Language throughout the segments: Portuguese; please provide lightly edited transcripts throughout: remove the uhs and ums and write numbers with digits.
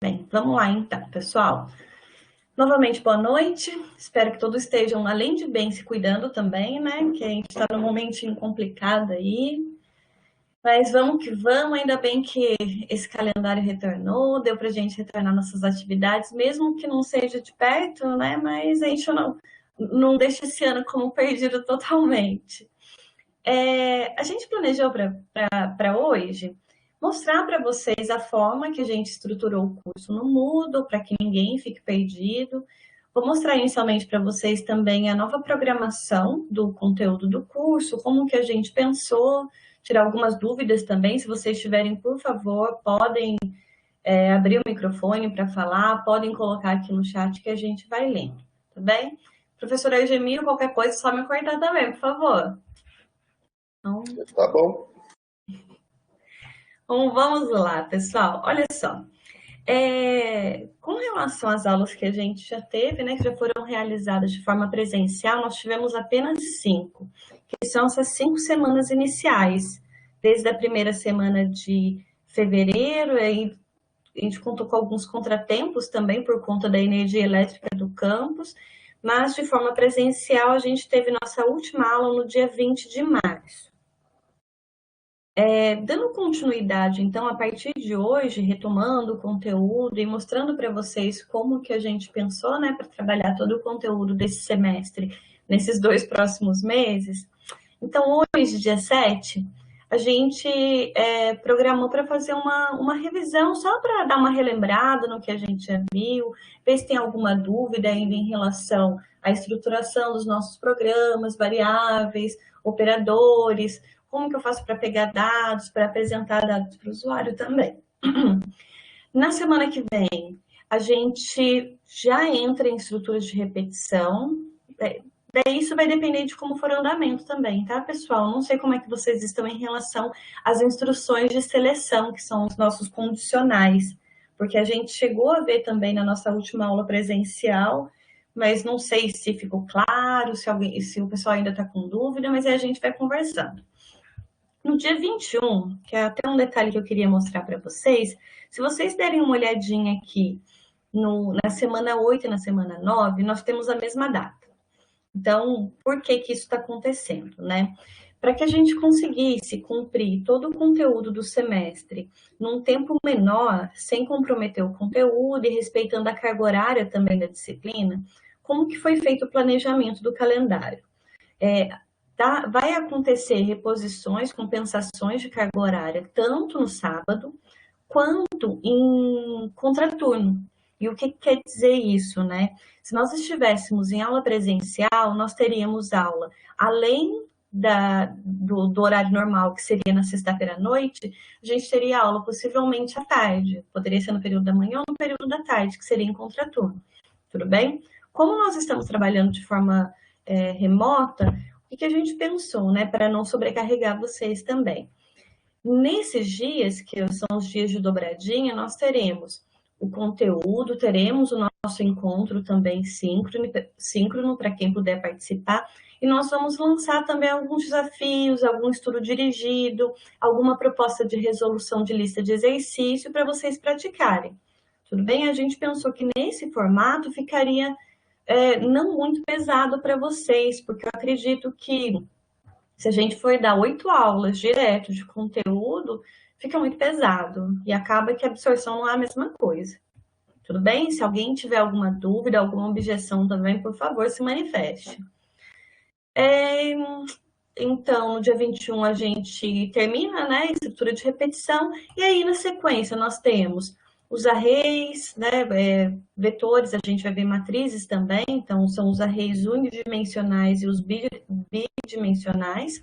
Bem, vamos lá então, pessoal. Novamente, boa noite. Espero que todos estejam, além de bem, se cuidando também, né? Que a gente está num momentinho complicado aí. Mas vamos que vamos, ainda bem que esse calendário retornou, deu para a gente retornar nossas atividades, mesmo que não seja de perto, né? Mas a gente não deixa esse ano como perdido totalmente. A gente planejou para hoje mostrar para vocês a forma que a gente estruturou o curso no Moodle, para que ninguém fique perdido. Vou mostrar inicialmente para vocês também a nova programação do conteúdo do curso, como que a gente pensou, tirar algumas dúvidas também. Se vocês tiverem, por favor, podem abrir o microfone para falar, podem colocar aqui no chat que a gente vai lendo, tá bem? Professora Eugênio, qualquer coisa, só me cortar também, por favor. Então, Tá bom. Bom, vamos lá, pessoal. Olha só. Com relação às aulas que a gente já teve, né, que já foram realizadas de forma presencial, nós tivemos apenas 5, que são essas 5 semanas iniciais, desde a primeira semana de fevereiro, aí a gente contou com alguns contratempos também por conta da energia elétrica do campus, mas de forma presencial a gente teve nossa última aula no dia 20 de março. Dando continuidade, então, a partir de hoje, retomando o conteúdo e mostrando para vocês como que a gente pensou, né, para trabalhar todo o conteúdo desse semestre nesses 2 próximos meses. Então, hoje, dia 7, a gente programou para fazer uma revisão, só para dar uma relembrada no que a gente já viu, ver se tem alguma dúvida ainda em relação à estruturação dos nossos programas, variáveis, operadores, como que eu faço para pegar dados, para apresentar dados para o usuário também. Na semana que vem, a gente já entra em estruturas de repetição. Daí isso vai depender de como for o andamento também, tá, pessoal? Não sei como é que vocês estão em relação às instruções de seleção, que são os nossos condicionais, porque a gente chegou a ver também na nossa última aula presencial, mas não sei se ficou claro, se o pessoal ainda está com dúvida, mas aí a gente vai conversando. No dia 21, que é até um detalhe que eu queria mostrar para vocês, se vocês derem uma olhadinha aqui na semana 8 e na semana 9, nós temos a mesma data. Então, por que que isso está acontecendo, né? Para que a gente conseguisse cumprir todo o conteúdo do semestre num tempo menor, sem comprometer o conteúdo e respeitando a carga horária também da disciplina, como que foi feito o planejamento do calendário? Vai acontecer reposições, compensações de carga horária, tanto no sábado quanto em contraturno. E o que quer dizer isso, né? Se nós estivéssemos em aula presencial, nós teríamos aula além do horário normal, que seria na sexta-feira à noite, a gente teria aula possivelmente à tarde. Poderia ser no período da manhã ou no período da tarde, que seria em contraturno. Tudo bem? Como nós estamos trabalhando de forma remota, o que a gente pensou, né? Para não sobrecarregar vocês também. Nesses dias, que são os dias de dobradinha, nós teremos o conteúdo, teremos o nosso encontro também síncrono para quem puder participar, e nós vamos lançar também alguns desafios, algum estudo dirigido, alguma proposta de resolução de lista de exercício para vocês praticarem. Tudo bem? A gente pensou que nesse formato ficaria não muito pesado para vocês, porque eu acredito que se a gente for dar 8 aulas direto de conteúdo, fica muito pesado e acaba que a absorção não é a mesma coisa. Tudo bem? Se alguém tiver alguma dúvida, alguma objeção também, por favor, se manifeste. Então, no dia 21 a gente termina, né, a estrutura de repetição, e aí na sequência nós temos os arrays, né, vetores, a gente vai ver matrizes também, então são os arrays unidimensionais e os bidimensionais.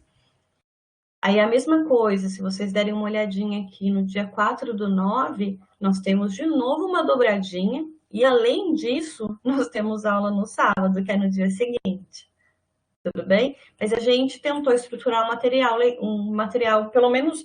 Aí a mesma coisa, se vocês derem uma olhadinha aqui no dia 4/9, nós temos de novo uma dobradinha, e além disso, nós temos aula no sábado, que é no dia seguinte. Tudo bem? Mas a gente tentou estruturar um material pelo menos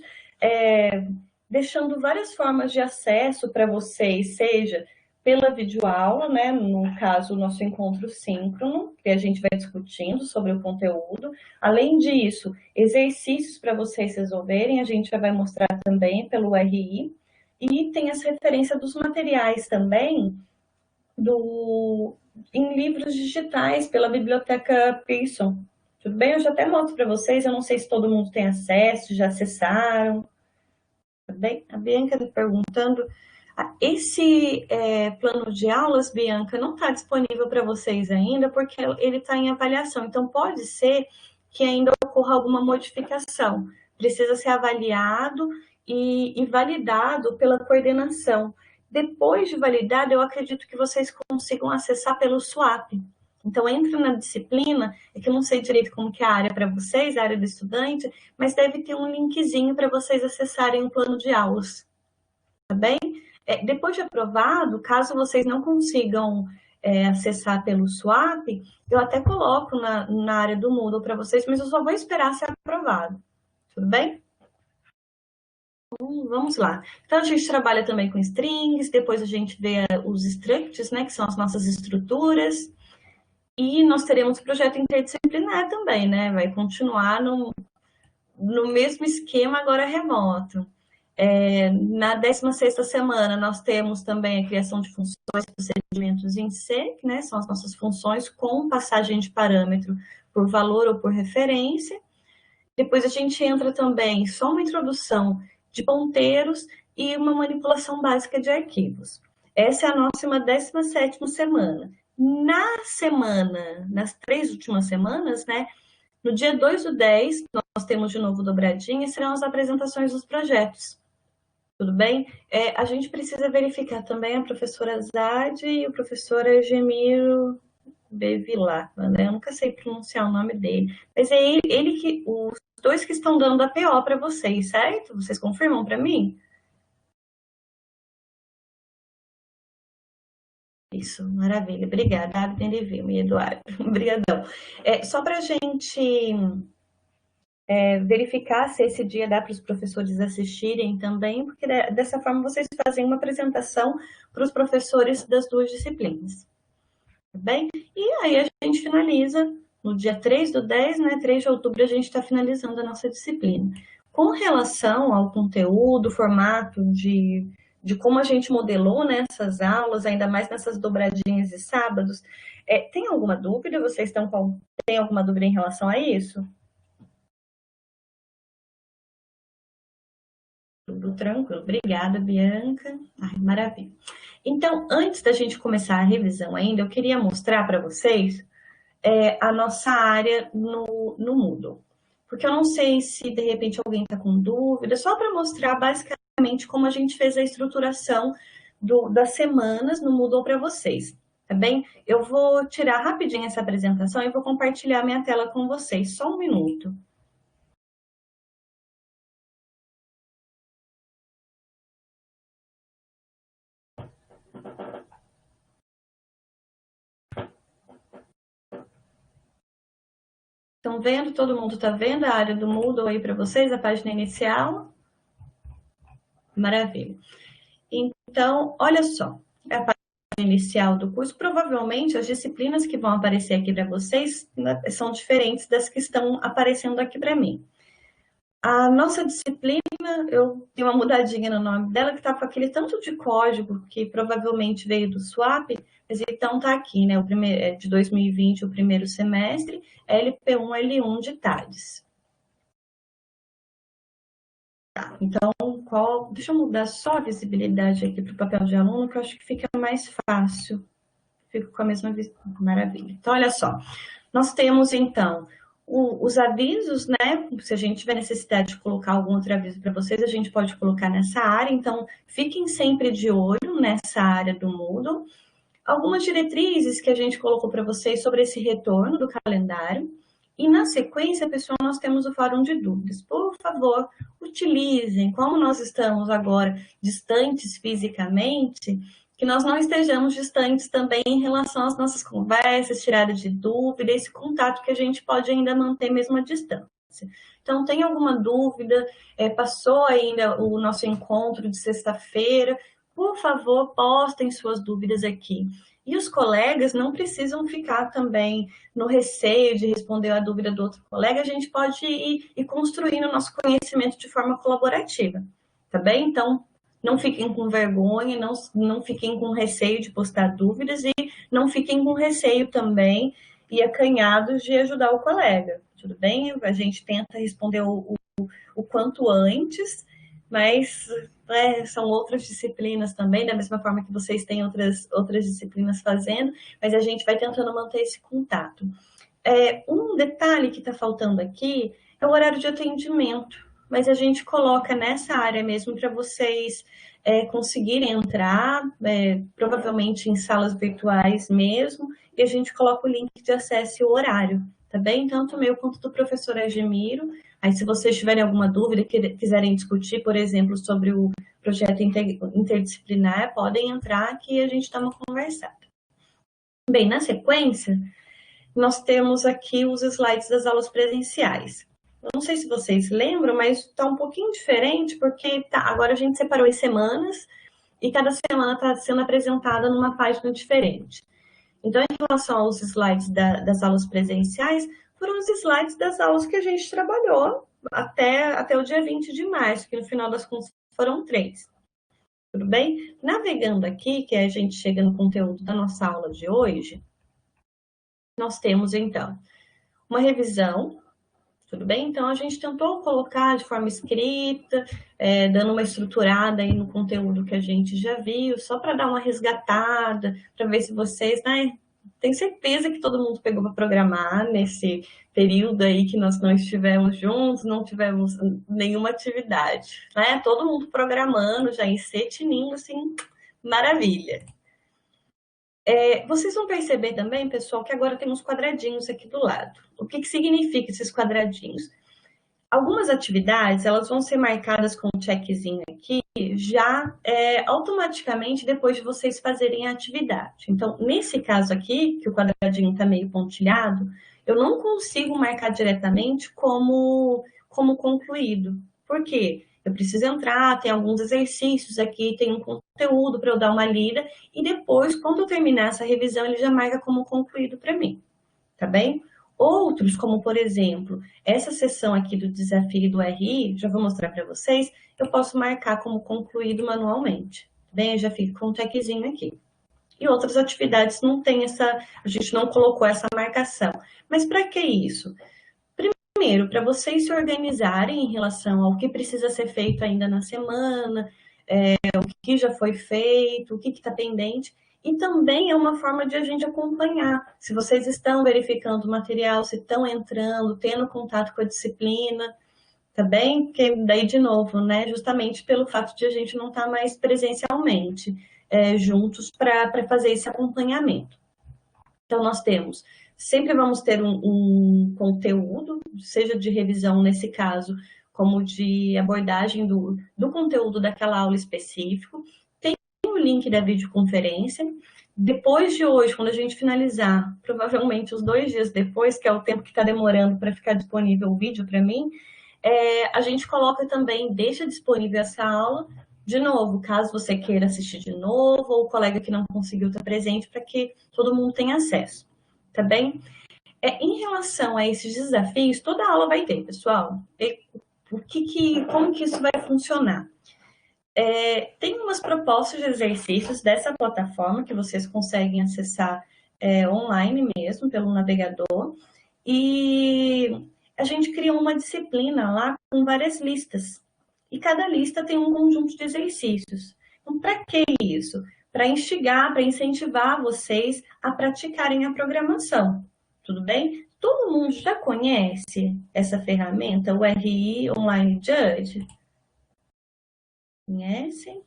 deixando várias formas de acesso para vocês, seja pela videoaula, né? No caso, o nosso encontro síncrono, que a gente vai discutindo sobre o conteúdo. Além disso, exercícios para vocês resolverem, a gente já vai mostrar também pelo RI. E tem as referências dos materiais também em livros digitais pela Biblioteca Pearson. Tudo bem? Eu já até mostro para vocês, eu não sei se todo mundo tem acesso, já acessaram. Tudo bem? A Bianca está perguntando. Esse plano de aulas, Bianca, não está disponível para vocês ainda, porque ele está em avaliação. Então, pode ser que ainda ocorra alguma modificação. Precisa ser avaliado e validado pela coordenação. Depois de validado, eu acredito que vocês consigam acessar pelo SWAP. Então, entra na disciplina, é que eu não sei direito como que é a área para vocês, a área do estudante, mas deve ter um linkzinho para vocês acessarem o plano de aulas. Tá bem? Depois de aprovado, caso vocês não consigam acessar pelo SWAP, eu até coloco na área do Moodle para vocês, mas eu só vou esperar ser aprovado. Tudo bem? Vamos lá. Então, a gente trabalha também com strings, depois a gente vê os structs, né, que são as nossas estruturas, e nós teremos projeto interdisciplinar também, né? Vai continuar no mesmo esquema, agora remoto. Na 16ª semana, nós temos também a criação de funções e procedimentos em C, né? São as nossas funções com passagem de parâmetro por valor ou por referência. Depois a gente entra também só uma introdução de ponteiros e uma manipulação básica de arquivos. Essa é a nossa 17ª semana. Nas 3 últimas semanas, né? No dia 2/10, nós temos de novo dobradinha, serão as apresentações dos projetos. Tudo bem? A gente precisa verificar também a professora Zade e o professor Gemiro Bevilá, né? Eu nunca sei pronunciar o nome dele. Mas é os dois que estão dando a PO para vocês, certo? Vocês confirmam para mim? Isso, maravilha. Obrigada, Abner e Eduardo. Obrigadão. Só para a gente verificar se esse dia dá para os professores assistirem também, porque dessa forma vocês fazem uma apresentação para os professores das duas disciplinas. Tá bem? E aí a gente finaliza no dia 3/10, né? 3 de outubro, a gente está finalizando a nossa disciplina. Com relação ao conteúdo, formato de como a gente modelou nessas aulas, ainda mais nessas dobradinhas e sábados, tem alguma dúvida? Vocês têm alguma dúvida em relação a isso? Tudo tranquilo. Obrigada, Bianca. Ai, maravilha. Então, antes da gente começar a revisão ainda, eu queria mostrar para vocês a nossa área no Moodle. Porque eu não sei se, de repente, alguém está com dúvida, só para mostrar basicamente como a gente fez a estruturação das semanas no Moodle para vocês. Tá bem? Eu vou tirar rapidinho essa apresentação e vou compartilhar minha tela com vocês. Só um minuto. Estão vendo? Todo mundo está vendo a área do Moodle aí para vocês, a página inicial? Maravilha. Então, olha só, a página inicial do curso, provavelmente as disciplinas que vão aparecer aqui para vocês são diferentes das que estão aparecendo aqui para mim. A nossa disciplina, eu dei uma mudadinha no nome dela, que está com aquele tanto de código que provavelmente veio do SWAP, mas então está aqui, né? O primeiro, de 2020, o primeiro semestre, LP1, L1 de TADES. Tá, então, deixa eu mudar só a visibilidade aqui para o papel de aluno, que eu acho que fica mais fácil. Fico com a mesma maravilha. Então, olha só, nós temos, então, os avisos, né? Se a gente tiver necessidade de colocar algum outro aviso para vocês, a gente pode colocar nessa área. Então, fiquem sempre de olho nessa área do Moodle. Algumas diretrizes que a gente colocou para vocês sobre esse retorno do calendário. E, na sequência, pessoal, nós temos o fórum de dúvidas. Por favor, utilizem, como nós estamos agora distantes fisicamente, que nós não estejamos distantes também em relação às nossas conversas, tirada de dúvida, esse contato que a gente pode ainda manter mesmo à distância. Então, tem alguma dúvida? Passou ainda o nosso encontro de sexta-feira? Por favor, postem suas dúvidas aqui. E os colegas não precisam ficar também no receio de responder a dúvida do outro colega, a gente pode ir construindo o nosso conhecimento de forma colaborativa, tá bem? Então, Não fiquem com vergonha, não fiquem com receio de postar dúvidas e não fiquem com receio também e acanhados de ajudar o colega, tudo bem? A gente tenta responder o quanto antes, mas são outras disciplinas também, da mesma forma que vocês têm outras disciplinas fazendo, mas a gente vai tentando manter esse contato. Um detalhe que está faltando aqui é o horário de atendimento, mas a gente coloca nessa área mesmo para vocês conseguirem entrar, provavelmente em salas virtuais mesmo, e a gente coloca o link de acesso e o horário, tá bem? Tanto meu quanto do professor Agemiro. Aí, se vocês tiverem alguma dúvida, quiserem discutir, por exemplo, sobre o projeto interdisciplinar, podem entrar que a gente dá uma conversada. Bem, na sequência, nós temos aqui os slides das aulas presenciais. Eu não sei se vocês lembram, mas está um pouquinho diferente, porque agora a gente separou em semanas e cada semana está sendo apresentada numa página diferente. Então, em relação aos slides das aulas presenciais, foram os slides das aulas que a gente trabalhou até o dia 20 de março, que no final das contas foram 3. Tudo bem? Navegando aqui, que a gente chega no conteúdo da nossa aula de hoje, nós temos, então, uma revisão, tudo bem? Então, a gente tentou colocar de forma escrita, dando uma estruturada aí no conteúdo que a gente já viu, só para dar uma resgatada, para ver se vocês, né? Tenho certeza que todo mundo pegou para programar nesse período aí que nós não estivemos juntos, não tivemos nenhuma atividade, né? Todo mundo programando já em setininho, assim, maravilha. Vocês vão perceber também, pessoal, que agora temos quadradinhos aqui do lado. O que significa esses quadradinhos? Algumas atividades, elas vão ser marcadas com um checkzinho aqui, já automaticamente depois de vocês fazerem a atividade. Então, nesse caso aqui, que o quadradinho está meio pontilhado, eu não consigo marcar diretamente como concluído. Por quê? Eu preciso entrar, tem alguns exercícios aqui, tem um conteúdo para eu dar uma lida, e depois, quando eu terminar essa revisão, ele já marca como concluído para mim, tá bem? Outros, como por exemplo, essa sessão aqui do desafio do RI, já vou mostrar para vocês, eu posso marcar como concluído manualmente, tá bem? Eu já fico com um checkzinho aqui. E outras atividades não tem a gente não colocou essa marcação. Mas para que isso? Primeiro, para vocês se organizarem em relação ao que precisa ser feito ainda na semana, o que já foi feito, o que está pendente, e também é uma forma de a gente acompanhar se vocês estão verificando o material, se estão entrando, tendo contato com a disciplina, tá bem? Porque daí, de novo, né, justamente pelo fato de a gente não estar mais presencialmente juntos para fazer esse acompanhamento. Então, nós temos, sempre vamos ter um conteúdo, seja de revisão nesse caso, como de abordagem do conteúdo daquela aula específico. Tem o link da videoconferência. Depois de hoje, quando a gente finalizar, provavelmente os 2 dias depois, que é o tempo que está demorando para ficar disponível o vídeo para mim, a gente coloca também, deixa disponível essa aula, de novo, caso você queira assistir de novo, ou o colega que não conseguiu estar presente, para que todo mundo tenha acesso, tá bem? Em relação a esses desafios, toda aula vai ter, pessoal. Como que isso vai funcionar? Tem umas propostas de exercícios dessa plataforma que vocês conseguem acessar online mesmo, pelo navegador, e a gente criou uma disciplina lá com várias listas. E cada lista tem um conjunto de exercícios. Então, para que isso? Para instigar, para incentivar vocês a praticarem a programação. Tudo bem? Todo mundo já conhece essa ferramenta, o RI Online Judge? Conhece?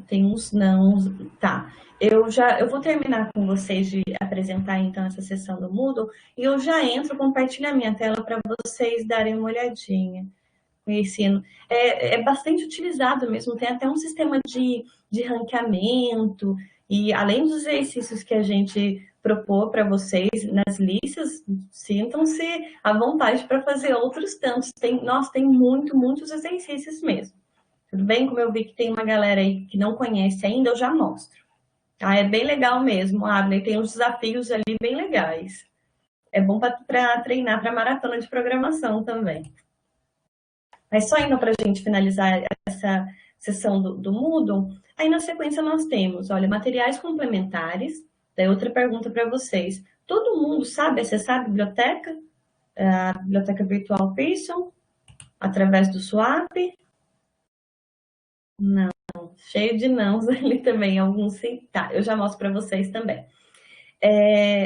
Tem uns não, tá. Eu vou terminar com vocês de apresentar então essa sessão do Moodle e eu já entro, compartilhar minha tela para vocês darem uma olhadinha. O ensino é bastante utilizado mesmo, tem até um sistema de ranqueamento e além dos exercícios que a gente propor para vocês nas listas, sintam-se à vontade para fazer outros tantos. Tem muitos exercícios mesmo. Tudo bem? Como eu vi que tem uma galera aí que não conhece ainda, eu já mostro. Ah, é bem legal mesmo, Abner. Tem uns desafios ali bem legais. É bom para treinar para maratona de programação também. Mas só ainda para a gente finalizar essa sessão do Moodle, aí na sequência nós temos, olha, materiais complementares. Daí outra pergunta para vocês. Todo mundo sabe acessar a biblioteca virtual Pearson, através do Swap? Não, cheio de nãos ali também, alguns sim. Tá, eu já mostro para vocês também.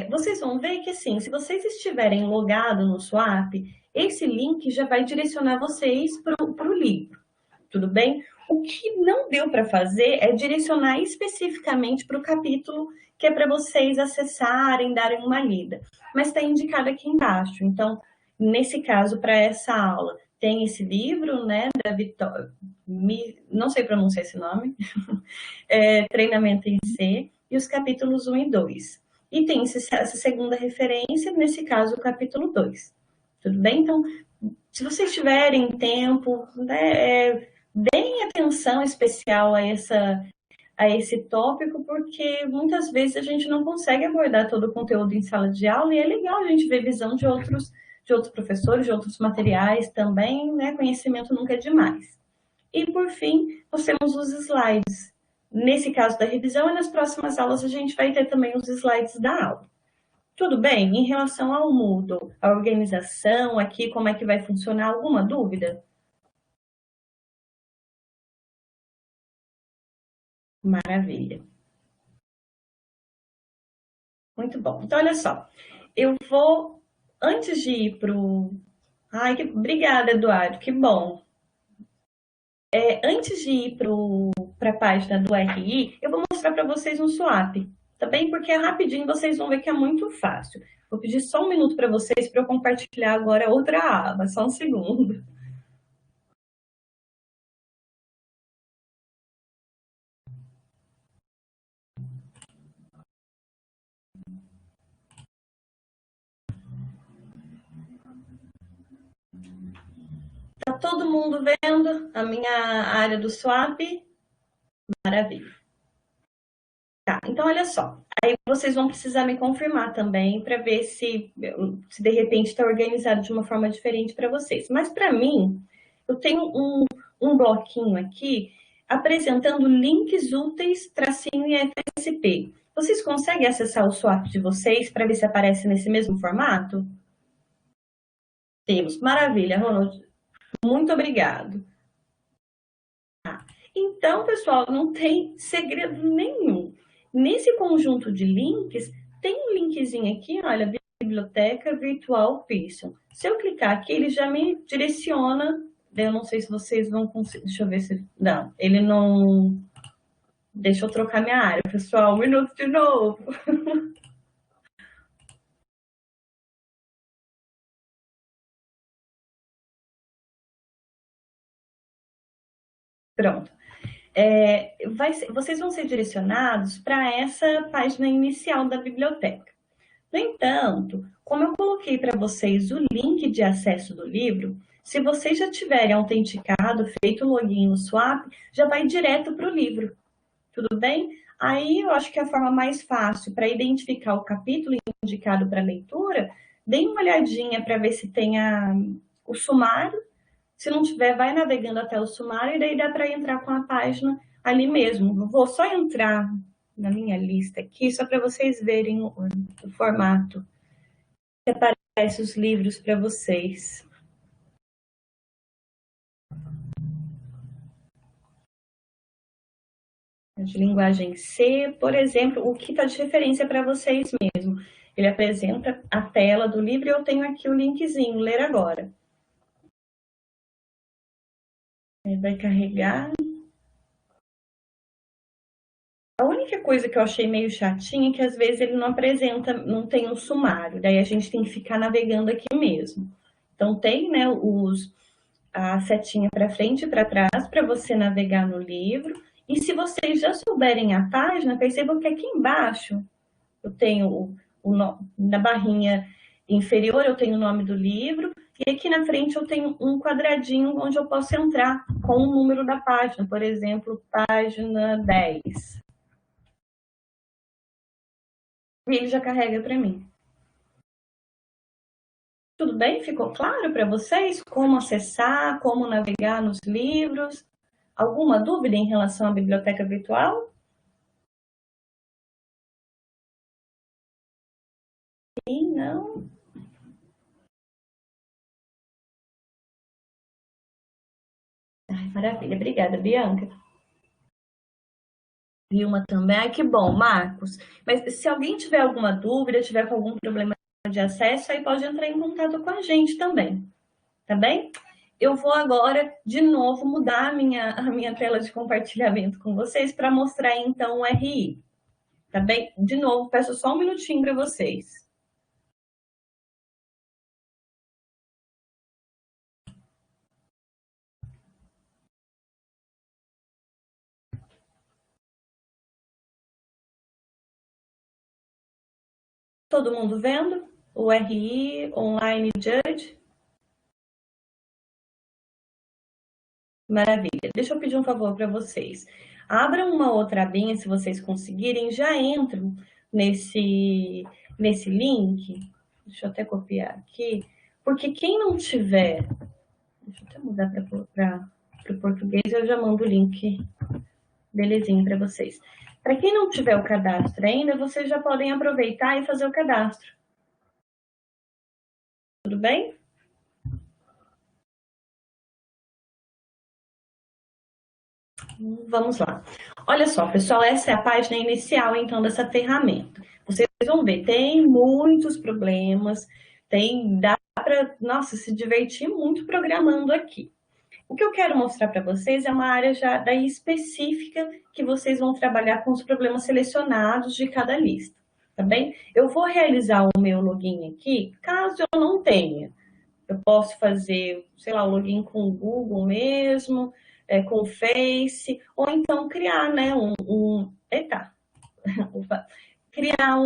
Vocês vão ver que, assim, se vocês estiverem logados no Swap, esse link já vai direcionar vocês para o livro, tudo bem? O que não deu para fazer é direcionar especificamente para o capítulo que é para vocês acessarem, darem uma lida. Mas está indicado aqui embaixo. Então, nesse caso, para essa aula, tem esse livro, né, da Vitória, não sei pronunciar esse nome, Treinamento em C, e os capítulos 1 e 2. E tem essa segunda referência, nesse caso, o capítulo 2. Tudo bem? Então, se vocês tiverem tempo, né, deem atenção especial a esse tópico, porque muitas vezes a gente não consegue abordar todo o conteúdo em sala de aula, e é legal a gente ver visão de outros professores, de outros materiais também, né? Conhecimento nunca é demais. E, por fim, nós temos os slides. Nesse caso da revisão, e nas próximas aulas a gente vai ter também os slides da aula. Tudo bem? Em relação ao Moodle, a organização aqui, como é que vai funcionar? Alguma dúvida? Maravilha. Muito bom. Então, olha só. Eu vou, antes de ir para o... Ai, obrigada, Eduardo, que bom. Antes de ir para a página do RI, eu vou mostrar para vocês um swap, tá bem? Porque é rapidinho, vocês vão ver que é muito fácil. Vou pedir só um minuto para vocês para eu compartilhar agora outra aba, só um segundo. Tá todo mundo vendo a minha área do swap? Maravilha. Tá, então olha só. Aí vocês vão precisar me confirmar também para ver se de repente está organizado de uma forma diferente para vocês. Mas para mim, eu tenho um bloquinho aqui apresentando links úteis, tracinho e FSP. Vocês conseguem acessar o swap de vocês para ver se aparece nesse mesmo formato? Temos. Maravilha, Ronald. Muito obrigado. Então, pessoal, não tem segredo nenhum. Nesse conjunto de links, tem um linkzinho aqui, olha, Biblioteca Virtual Pearson. Se eu clicar aqui, ele já me direciona. Eu não sei se vocês vão conseguir. Deixa eu ver se. Não, ele não. Deixa eu trocar minha área, pessoal. Um minuto de novo. Pronto. Vocês vão ser direcionados para essa página inicial da biblioteca. No entanto, como eu coloquei para vocês o link de acesso do livro, se vocês já tiverem autenticado, feito o login no Swap, já vai direto para o livro, tudo bem? Aí eu acho que a forma mais fácil para identificar o capítulo indicado para leitura, deem uma olhadinha para ver se tem o sumário. Se não tiver, vai navegando até o sumário e daí dá para entrar com a página ali mesmo. Vou só entrar na minha lista aqui, só para vocês verem o formato que aparece os livros para vocês. De linguagem C, por exemplo, o que está de referência para vocês mesmo. Ele apresenta a tela do livro e eu tenho aqui o linkzinho, ler agora. Ele vai carregar. A única coisa que eu achei meio chatinha é que às vezes ele não apresenta, não tem um sumário, daí a gente tem que ficar navegando aqui mesmo. Então tem, né, a setinha para frente e para trás para você navegar no livro. E se vocês já souberem a página, percebam que aqui embaixo eu tenho na barrinha inferior eu tenho o nome do livro e aqui na frente eu tenho um quadradinho onde eu posso entrar com o número da página, por exemplo, página 10. E ele já carrega para mim. Tudo bem? Ficou claro para vocês como acessar, como navegar nos livros? Alguma dúvida em relação à biblioteca virtual? Sim, não? Ai, maravilha. Obrigada, Bianca. Vilma também. Ai, que bom, Marcos. Mas se alguém tiver alguma dúvida, tiver com algum problema de acesso, aí pode entrar em contato com a gente também, tá bem? Eu vou agora, de novo, mudar a minha tela de compartilhamento com vocês para mostrar, então, o RI, tá bem? De novo, peço só um minutinho para vocês. Todo mundo vendo? O RI, Online Judge? Maravilha. Deixa eu pedir um favor para vocês. Abram uma outra abinha, se vocês conseguirem, já entram nesse link. Deixa eu até copiar aqui. Porque quem não tiver... Deixa eu até mudar para o português, eu já mando o link belezinho para vocês. Para quem não tiver o cadastro ainda, vocês já podem aproveitar e fazer o cadastro. Tudo bem? Vamos lá. Olha só, pessoal, essa é a página inicial, então, dessa ferramenta. Vocês vão ver, tem muitos problemas, dá para, nossa, se divertir muito programando aqui. O que eu quero mostrar para vocês é uma área já daí específica que vocês vão trabalhar com os problemas selecionados de cada lista, tá bem? Eu vou realizar o meu login aqui, caso eu não tenha. Eu posso fazer, sei lá, o login com o Google mesmo, com o Face, ou então criar, né, eita, criar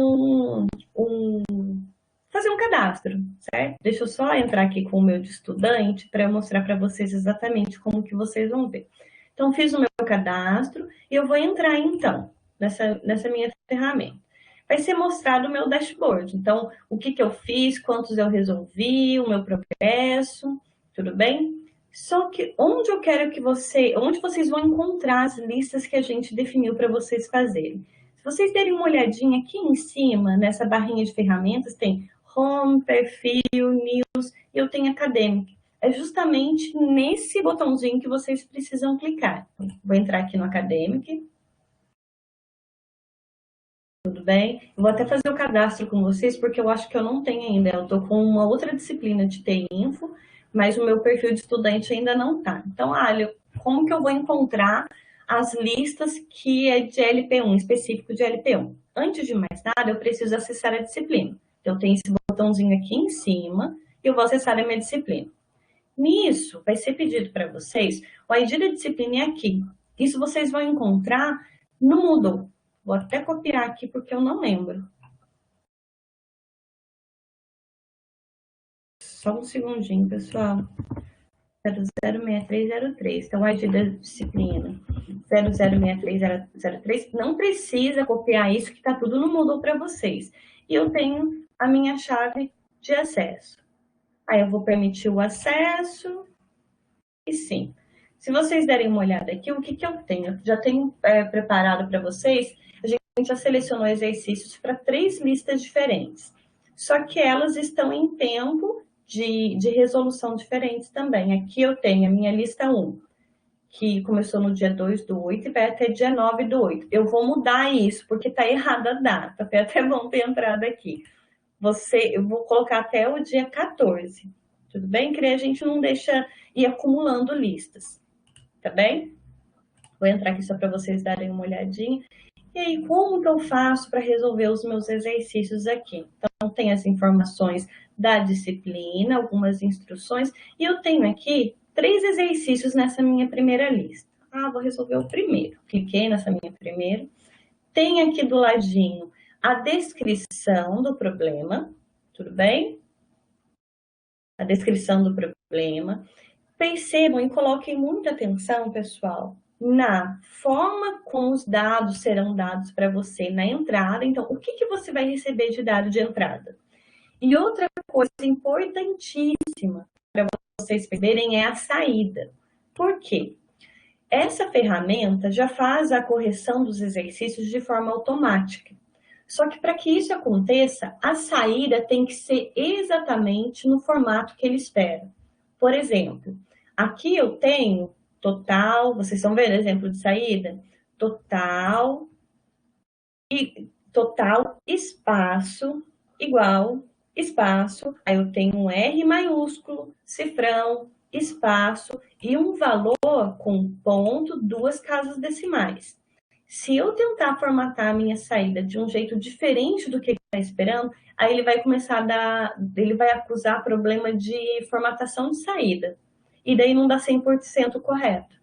fazer um cadastro, certo? Deixa eu só entrar aqui com o meu de estudante para eu mostrar para vocês exatamente como que vocês vão ver. Então, fiz o meu cadastro e eu vou entrar, então, nessa minha ferramenta. Vai ser mostrado o meu dashboard. Então, o que que eu fiz, quantos eu resolvi, o meu progresso, tudo bem? Só que onde onde vocês vão encontrar as listas que a gente definiu para vocês fazerem? Se vocês derem uma olhadinha aqui em cima, nessa barrinha de ferramentas, tem Home, Perfil, News e eu tenho Academic. É justamente nesse botãozinho que vocês precisam clicar. Vou entrar aqui no Academic. Tudo bem? Eu vou até fazer o cadastro com vocês, porque eu acho que eu não tenho ainda. Eu estou com uma outra disciplina de TI Info, mas o meu perfil de estudante ainda não está. Então, olha, como que eu vou encontrar as listas que é de LP1, específico de LP1? Antes de mais nada, eu preciso acessar a disciplina. Então, tem esse botãozinho aqui em cima e eu vou acessar a minha disciplina. Nisso, vai ser pedido para vocês, o ID da disciplina é aqui. Isso vocês vão encontrar no Moodle. Vou até copiar aqui porque eu não lembro. Só um segundinho, pessoal. 006303. Então, o ID da disciplina 006303. Não precisa copiar isso, que está tudo no Moodle para vocês. E eu tenho a minha chave de acesso. Aí eu vou permitir o acesso. E sim. Se vocês derem uma olhada aqui, o que que eu tenho? Eu já tenho preparado para vocês. A gente já selecionou exercícios para 3 listas diferentes. Só que elas estão em tempo de resolução diferentes também. Aqui eu tenho a minha lista 1, que começou no dia 2/8 e vai até dia 9/8. Eu vou mudar isso, porque está errada a data. Foi até bom ter entrado aqui. Eu vou colocar até o dia 14. Tudo bem? Que a gente não deixa ir acumulando listas. Tá bem? Vou entrar aqui só para vocês darem uma olhadinha. E aí, como que eu faço para resolver os meus exercícios aqui? Então, tem as informações da disciplina, algumas instruções, e eu tenho aqui 3 exercícios nessa minha primeira lista. Vou resolver o primeiro. Cliquei nessa minha primeira. Tem aqui do ladinho a descrição do problema, tudo bem? A descrição do problema. Percebam e coloquem muita atenção, pessoal, na forma como os dados serão dados para você na entrada. Então, o que que você vai receber de dado de entrada? E outra coisa importantíssima para vocês perceberem é a saída. Por quê? Essa ferramenta já faz a correção dos exercícios de forma automática. Só que para que isso aconteça, a saída tem que ser exatamente no formato que ele espera. Por exemplo, aqui eu tenho total, vocês estão vendo exemplo de saída? Total espaço igual espaço, aí eu tenho um R maiúsculo, cifrão, espaço e um valor com ponto, 2 casas decimais. Se eu tentar formatar a minha saída de um jeito diferente do que ele está esperando, aí ele vai começar a dar, ele vai acusar problema de formatação de saída. E daí não dá 100% correto.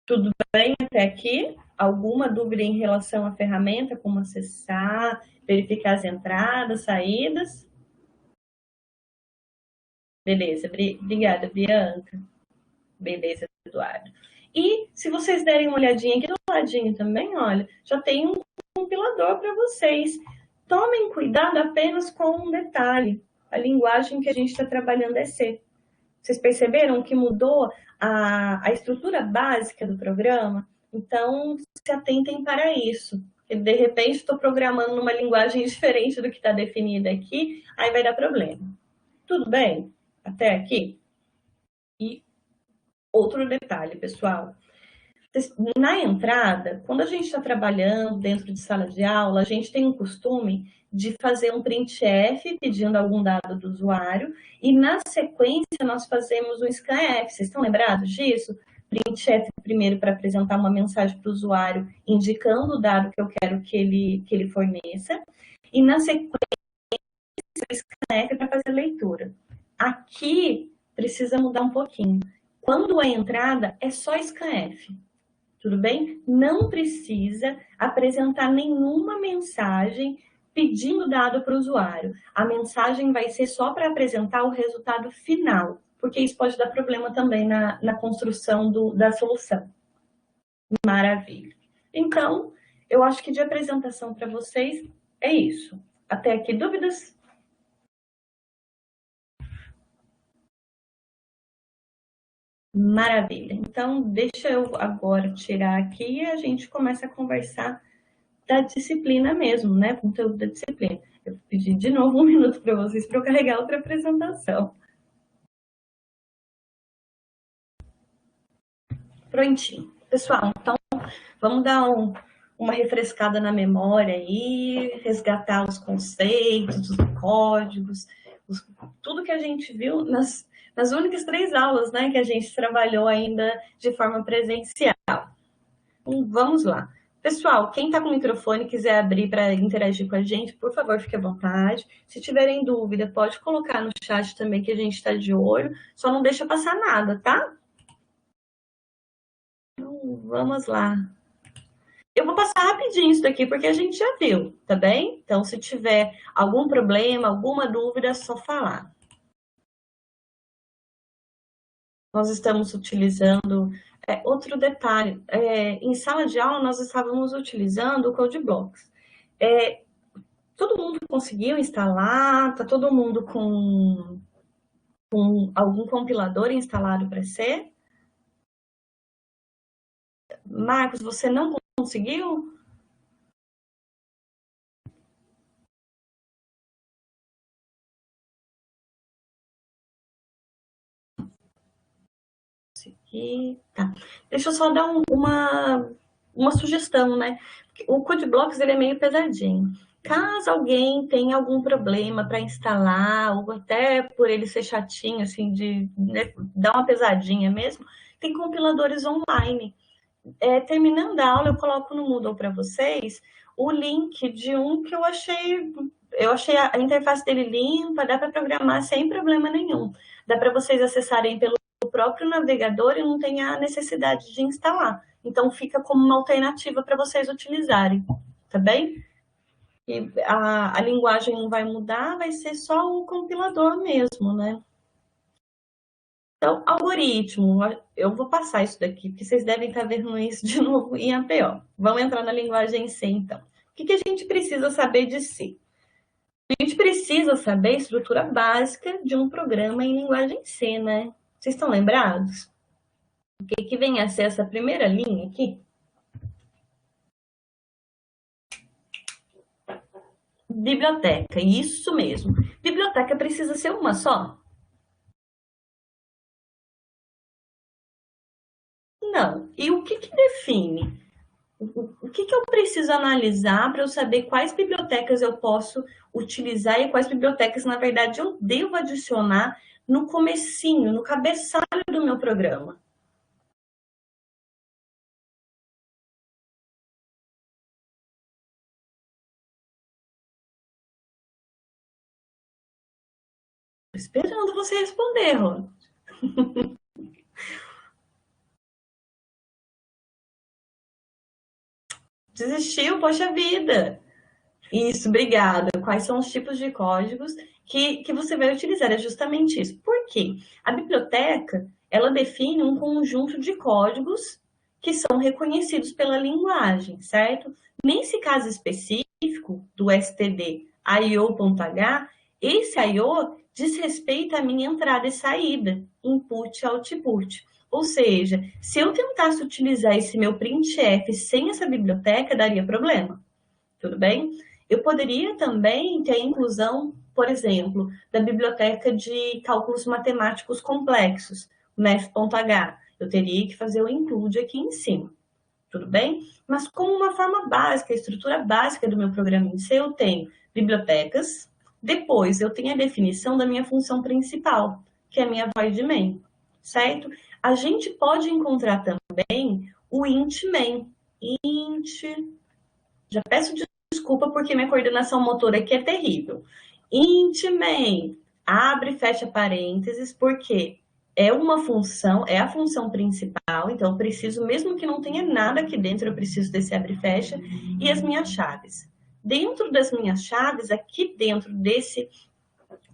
Tudo bem até aqui? Alguma dúvida em relação à ferramenta, como acessar, verificar as entradas, saídas? Beleza, obrigada, Bianca. Beleza, Eduardo. E se vocês derem uma olhadinha aqui do ladinho também, olha, já tem um compilador para vocês. Tomem cuidado apenas com um detalhe. A linguagem que a gente está trabalhando é C. Vocês perceberam que mudou a estrutura básica do programa? Então, se atentem para isso. Porque, de repente, estou programando numa linguagem diferente do que está definida aqui, aí vai dar problema. Tudo bem? Até aqui? E outro detalhe, pessoal. Na entrada, quando a gente está trabalhando dentro de sala de aula, a gente tem um costume de fazer um printf pedindo algum dado do usuário e, na sequência, nós fazemos um scanf. Vocês estão lembrados disso? Printf primeiro para apresentar uma mensagem para o usuário indicando o dado que eu quero que ele forneça e, na sequência, o scanf para fazer a leitura. Aqui, precisa mudar um pouquinho. Quando é entrada, é só scanf. Tudo bem? Não precisa apresentar nenhuma mensagem pedindo dado para o usuário. A mensagem vai ser só para apresentar o resultado final, porque isso pode dar problema também na construção da solução. Maravilha. Então, eu acho que de apresentação para vocês é isso. Até aqui, dúvidas? Maravilha. Então, deixa eu agora tirar aqui e a gente começa a conversar da disciplina mesmo, né? Conteúdo da disciplina. Eu pedi de novo 1 minuto para vocês para eu carregar outra apresentação. Prontinho. Pessoal, então, vamos dar uma refrescada na memória aí, resgatar os conceitos, os códigos, tudo que a gente viu nas únicas 3 aulas, né, que a gente trabalhou ainda de forma presencial. Então, vamos lá. Pessoal, quem está com o microfone e quiser abrir para interagir com a gente, por favor, fique à vontade. Se tiverem dúvida, pode colocar no chat também que a gente está de olho. Só não deixa passar nada, tá? Então, vamos lá. Eu vou passar rapidinho isso daqui, porque a gente já viu, tá bem? Então, se tiver algum problema, alguma dúvida, é só falar. Nós estamos utilizando... outro detalhe, em sala de aula nós estávamos utilizando o CodeBlocks. Todo mundo conseguiu instalar? Está todo mundo com algum compilador instalado para C? Marcos, você não conseguiu? Tá. Deixa eu só dar uma sugestão, né? O CodeBlocks ele é meio pesadinho. Caso alguém tenha algum problema para instalar, ou até por ele ser chatinho, assim, de né, dar uma pesadinha mesmo, tem compiladores online. Terminando a aula, eu coloco no Moodle para vocês o link de um que eu achei a interface dele limpa, dá para programar sem problema nenhum. Dá para vocês acessarem pelo próprio navegador e não tem a necessidade de instalar. Então, fica como uma alternativa para vocês utilizarem, tá bem? E a linguagem não vai mudar, vai ser só o compilador mesmo, né? Então, algoritmo, eu vou passar isso daqui, porque vocês devem estar vendo isso de novo em APO. Vamos entrar na linguagem C, então. O que a gente precisa saber de C? A gente precisa saber a estrutura básica de um programa em linguagem C, né? Vocês estão lembrados? O que vem a ser essa primeira linha aqui? Biblioteca, isso mesmo. Biblioteca precisa ser uma só? Não. E o que define? O que eu preciso analisar para eu saber quais bibliotecas eu posso utilizar e quais bibliotecas, na verdade, eu devo adicionar no comecinho, no cabeçalho do meu programa? Esperando você responder, Rô. Desistiu? Poxa vida! Isso, obrigada. Quais são os tipos de códigos que você vai utilizar? É justamente isso. Por quê? A biblioteca, ela define um conjunto de códigos que são reconhecidos pela linguagem, certo? Nesse caso específico do std io.h, esse IO diz respeito à minha entrada e saída, input e output. Ou seja, se eu tentasse utilizar esse meu printf sem essa biblioteca, daria problema. Tudo bem? Eu poderia também ter a inclusão, por exemplo, da biblioteca de cálculos matemáticos complexos, math.h. Eu teria que fazer o include aqui em cima. Tudo bem? Mas como uma forma básica, a estrutura básica do meu programa em C, eu tenho bibliotecas, depois eu tenho a definição da minha função principal, que é a minha void main, certo? A gente pode encontrar também o int main. Int, já peço desculpa porque minha coordenação motora aqui é terrível. Int main, abre e fecha parênteses, porque é uma função, é a função principal, então eu preciso, mesmo que não tenha nada aqui dentro, eu preciso desse abre e fecha, e as minhas chaves. Dentro das minhas chaves, aqui dentro desse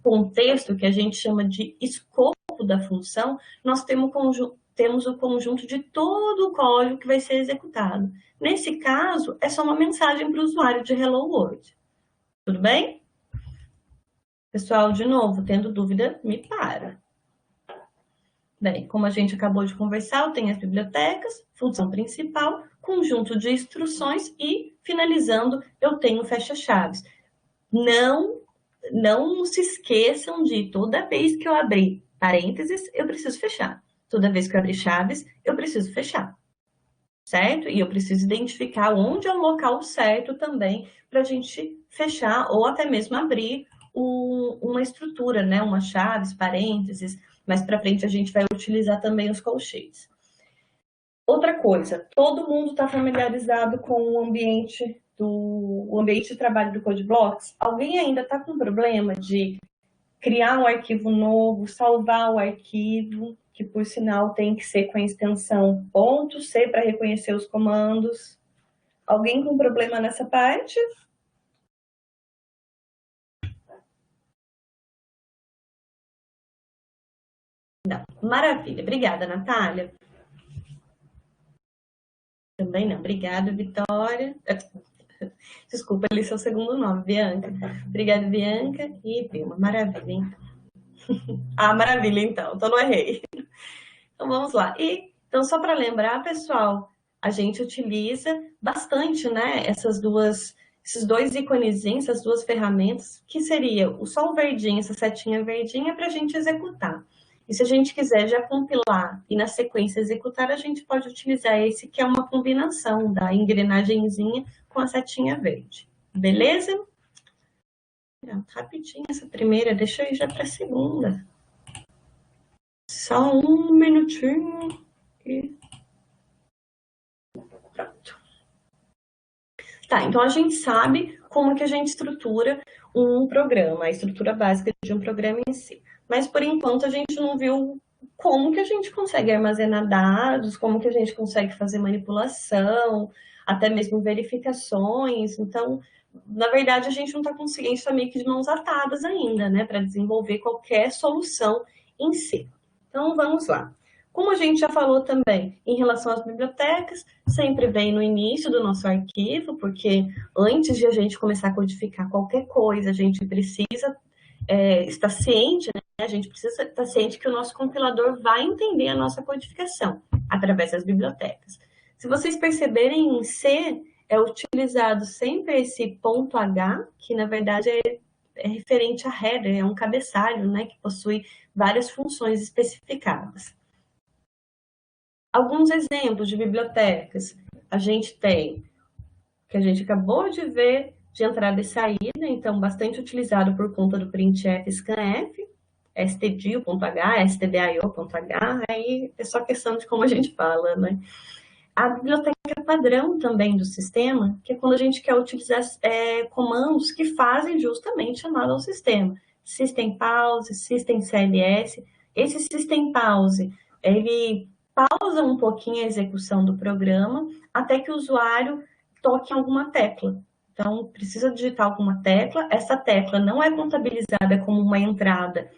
contexto que a gente chama de escopo da função, nós temos o conjunto de todo o código que vai ser executado. Nesse caso, é só uma mensagem para o usuário de Hello World. Tudo bem? Pessoal, de novo, tendo dúvida, me para. Bem, como a gente acabou de conversar, eu tenho as bibliotecas, função principal, conjunto de instruções e, finalizando, eu tenho fecha-chaves. Não se esqueçam de toda vez que eu abrir parênteses, eu preciso fechar. Toda vez que eu abrir chaves, eu preciso fechar. Certo? E eu preciso identificar onde é o local certo também para a gente fechar ou até mesmo abrir uma estrutura, né? Uma chaves, parênteses. Mais para frente a gente vai utilizar também os colchetes. Outra coisa, todo mundo está familiarizado com o ambiente de trabalho do CodeBlocks? Alguém ainda está com problema de criar um arquivo novo, salvar o arquivo, que por sinal tem que ser com a extensão .c para reconhecer os comandos? Alguém com problema nessa parte? Não. Maravilha. Obrigada, Natália. Também não. Obrigada, Vitória. Desculpa, ali seu segundo nome, Bianca. Obrigada, Bianca e Vilma. Maravilha, então. Ah, maravilha, então não errei. Então vamos lá. Então, só para lembrar, pessoal, a gente utiliza bastante, né, esses dois íconezinhos, essas duas ferramentas, que seria o sol verdinho, essa setinha verdinha, para a gente executar. E se a gente quiser já compilar e na sequência executar, a gente pode utilizar esse que é uma combinação da engrenagemzinha com a setinha verde. Beleza? Rapidinho essa primeira, deixa eu ir já para a segunda. Só um minutinho e pronto. Tá, então a gente sabe como que a gente estrutura um programa, a estrutura básica de um programa em si. Mas por enquanto a gente não viu como que a gente consegue armazenar dados, como que a gente consegue fazer manipulação, até mesmo verificações. Então, na verdade, a gente não está conseguindo, está meio que de mãos atadas ainda, né, para desenvolver qualquer solução em si. Então, vamos lá. Como a gente já falou também, em relação às bibliotecas, sempre vem no início do nosso arquivo, porque antes de a gente começar a codificar qualquer coisa, a gente precisa estar ciente, né? A gente precisa estar ciente que o nosso compilador vai entender a nossa codificação através das bibliotecas. Se vocês perceberem, em C é utilizado sempre esse ponto H, que na verdade é referente a header, é um cabeçalho, né, que possui várias funções especificadas. Alguns exemplos de bibliotecas. A gente tem, que a gente acabou de ver, de entrada e saída, então bastante utilizado por conta do printf, scanf, stdio.h, stdio.h, aí é só questão de como a gente fala, né? A biblioteca padrão também do sistema, que é quando a gente quer utilizar comandos que fazem justamente chamada ao sistema. System pause, system cls. Esse system pause, ele pausa um pouquinho a execução do programa até que o usuário toque em alguma tecla. Então, precisa digitar alguma tecla. Essa tecla não é contabilizada como uma entrada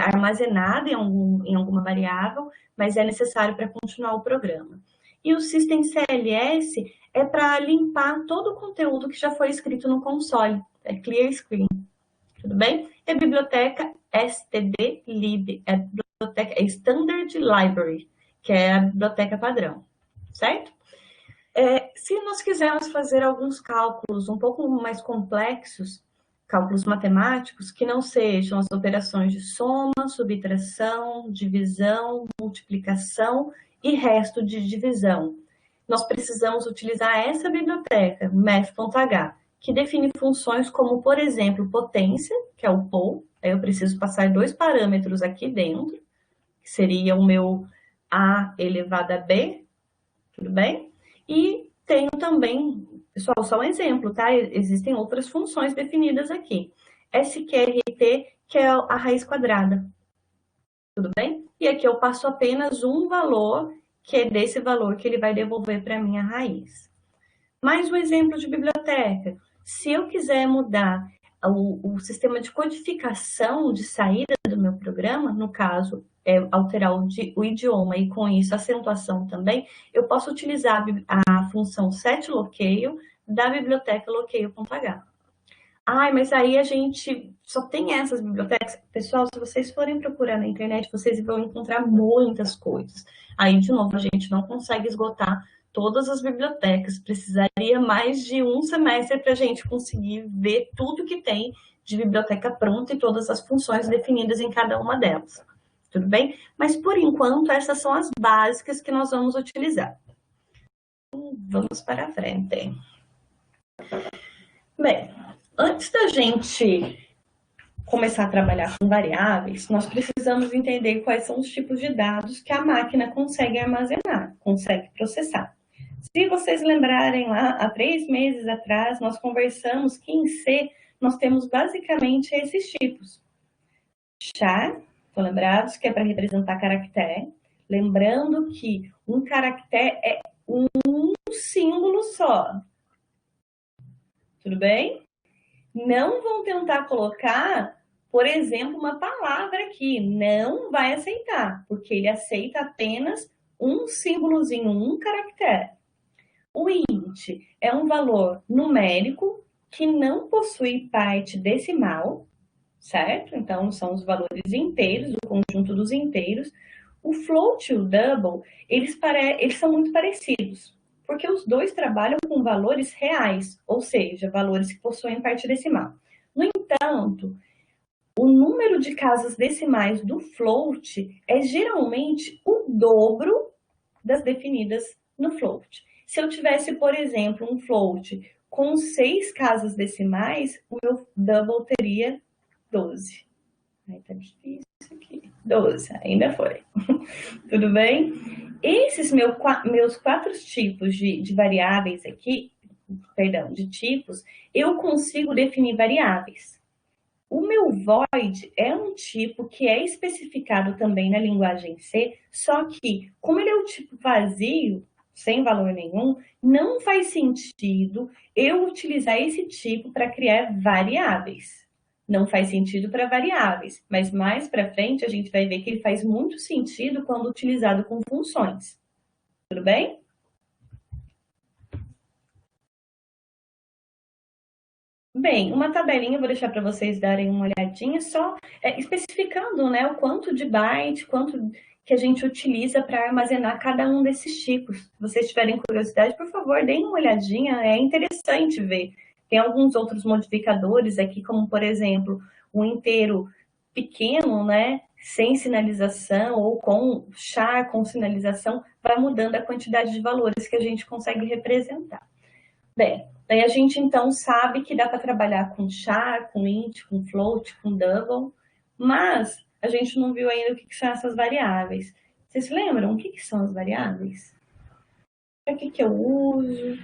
armazenada em alguma variável, mas é necessário para continuar o programa. E o System CLS é para limpar todo o conteúdo que já foi escrito no console, é clear screen, tudo bem? E a biblioteca stdlib, é Standard Library, que é a biblioteca padrão, certo? Se nós quisermos fazer alguns cálculos um pouco mais complexos, cálculos matemáticos, que não sejam as operações de soma, subtração, divisão, multiplicação e resto de divisão, nós precisamos utilizar essa biblioteca, math.h, que define funções como, por exemplo, potência, que é o pol, aí eu preciso passar 2 parâmetros aqui dentro, que seria o meu a elevado a b, tudo bem? E tenho também, pessoal, só um exemplo, tá? Existem outras funções definidas aqui. sqrt, que é a raiz quadrada, tudo bem? E aqui eu passo apenas um valor, que é desse valor que ele vai devolver para a minha raiz. Mais um exemplo de biblioteca. Se eu quiser mudar o sistema de codificação de saída do meu programa, no caso, alterar o idioma e com isso a acentuação também, eu posso utilizar a função setLocale da biblioteca locale.h. Mas aí a gente só tem essas bibliotecas. Pessoal, se vocês forem procurar na internet, vocês vão encontrar muitas coisas. Aí, de novo, a gente não consegue esgotar todas as bibliotecas. Precisaria mais de um semestre para a gente conseguir ver tudo que tem de biblioteca pronta e todas as funções definidas em cada uma delas. Tudo bem? Mas, por enquanto, essas são as básicas que nós vamos utilizar. Vamos para a frente. Bem, antes da gente começar a trabalhar com variáveis, nós precisamos entender quais são os tipos de dados que a máquina consegue armazenar, consegue processar. Se vocês lembrarem lá, há 3 meses atrás, nós conversamos que em C nós temos basicamente esses tipos. Char, estão lembrados que é para representar caractere. Lembrando que um caractere é um símbolo só. Tudo bem? Não vão tentar colocar, por exemplo, uma palavra aqui. Não vai aceitar, porque ele aceita apenas um símbolozinho, um caractere. O int é um valor numérico que não possui parte decimal, certo? Então, são os valores inteiros, o conjunto dos inteiros. O float e o double, eles são muito parecidos, porque os dois trabalham com valores reais, ou seja, valores que possuem parte decimal. No entanto, o número de casas decimais do float é geralmente o dobro das definidas no float. Se eu tivesse, por exemplo, um float com 6 casas decimais, o meu double teria 12. Aí tá difícil aqui. 12, ainda foi. Tudo bem? Esses meus 4 tipos de variáveis aqui, perdão, de tipos, eu consigo definir variáveis. O meu void é um tipo que é especificado também na linguagem C, só que, como ele é um tipo vazio, sem valor nenhum, não faz sentido eu utilizar esse tipo para criar variáveis. Não faz sentido para variáveis, mas mais para frente a gente vai ver que ele faz muito sentido quando utilizado com funções. Tudo bem? Bem, uma tabelinha eu vou deixar para vocês darem uma olhadinha, só especificando, né, o quanto de byte, quanto que a gente utiliza para armazenar cada um desses tipos. Se vocês tiverem curiosidade, por favor, deem uma olhadinha, é interessante ver. Tem alguns outros modificadores aqui, como, por exemplo, um inteiro pequeno, né, sem sinalização, ou com char, com sinalização, vai mudando a quantidade de valores que a gente consegue representar. Bem, daí a gente então sabe que dá para trabalhar com char, com int, com float, com double, mas a gente não viu ainda o que são essas variáveis. Vocês se lembram o que são as variáveis? Para que eu uso?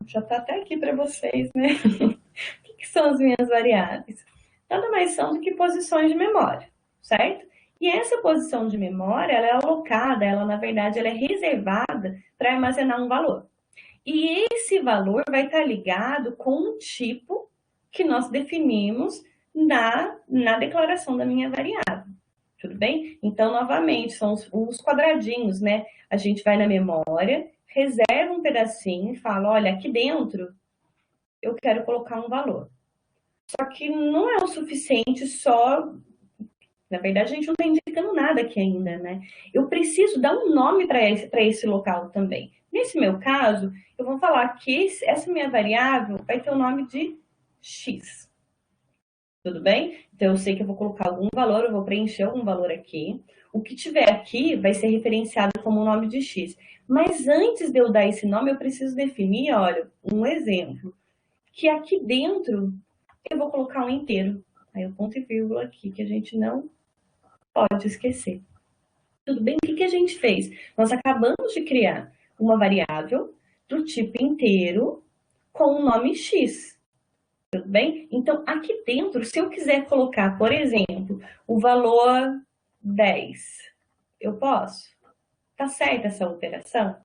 Já está até aqui para vocês, né? O que são as minhas variáveis? Nada mais são do que posições de memória, certo? E essa posição de memória, ela é alocada, ela na verdade ela é reservada para armazenar um valor. E esse valor vai estar ligado com o tipo que nós definimos na declaração da minha variável. Tudo bem? Então, novamente, são os quadradinhos, né? A gente vai na memória, reserva um pedacinho e fala, olha, aqui dentro eu quero colocar um valor. Só que não é o suficiente só... Na verdade, a gente não está indicando nada aqui ainda, né? Eu preciso dar um nome para esse local também. Nesse meu caso, eu vou falar que essa minha variável vai ter o nome de x. Tudo bem? Então, eu sei que eu vou colocar algum valor, eu vou preencher algum valor aqui. O que tiver aqui vai ser referenciado como o nome de x. Mas antes de eu dar esse nome, eu preciso definir, olha, um exemplo. Que aqui dentro, eu vou colocar um inteiro. Aí o ponto e vírgula aqui, que a gente não pode esquecer. Tudo bem? O que a gente fez? Nós acabamos de criar uma variável do tipo inteiro com o nome x. Tudo bem? Então, aqui dentro, se eu quiser colocar, por exemplo, o valor 10, eu posso? Tá certa essa operação?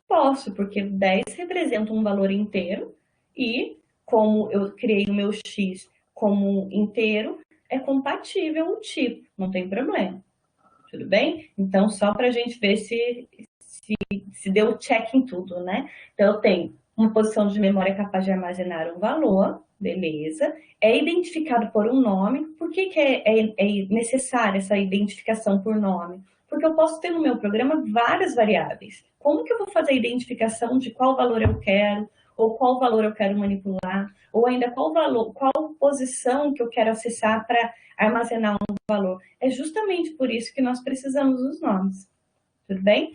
Posso, porque 10 representa um valor inteiro e, como eu criei o meu x como inteiro, é compatível o tipo, não tem problema. Tudo bem? Então, só para a gente ver se deu check em tudo, né? Então, eu tenho uma posição de memória capaz de armazenar um valor, beleza. É identificado por um nome. Por que é necessária essa identificação por nome? Porque eu posso ter no meu programa várias variáveis. Como que eu vou fazer a identificação de qual valor eu quero, ou qual valor eu quero manipular, ou ainda qual valor, qual posição que eu quero acessar para armazenar um valor? É justamente por isso que nós precisamos dos nomes. Tudo bem?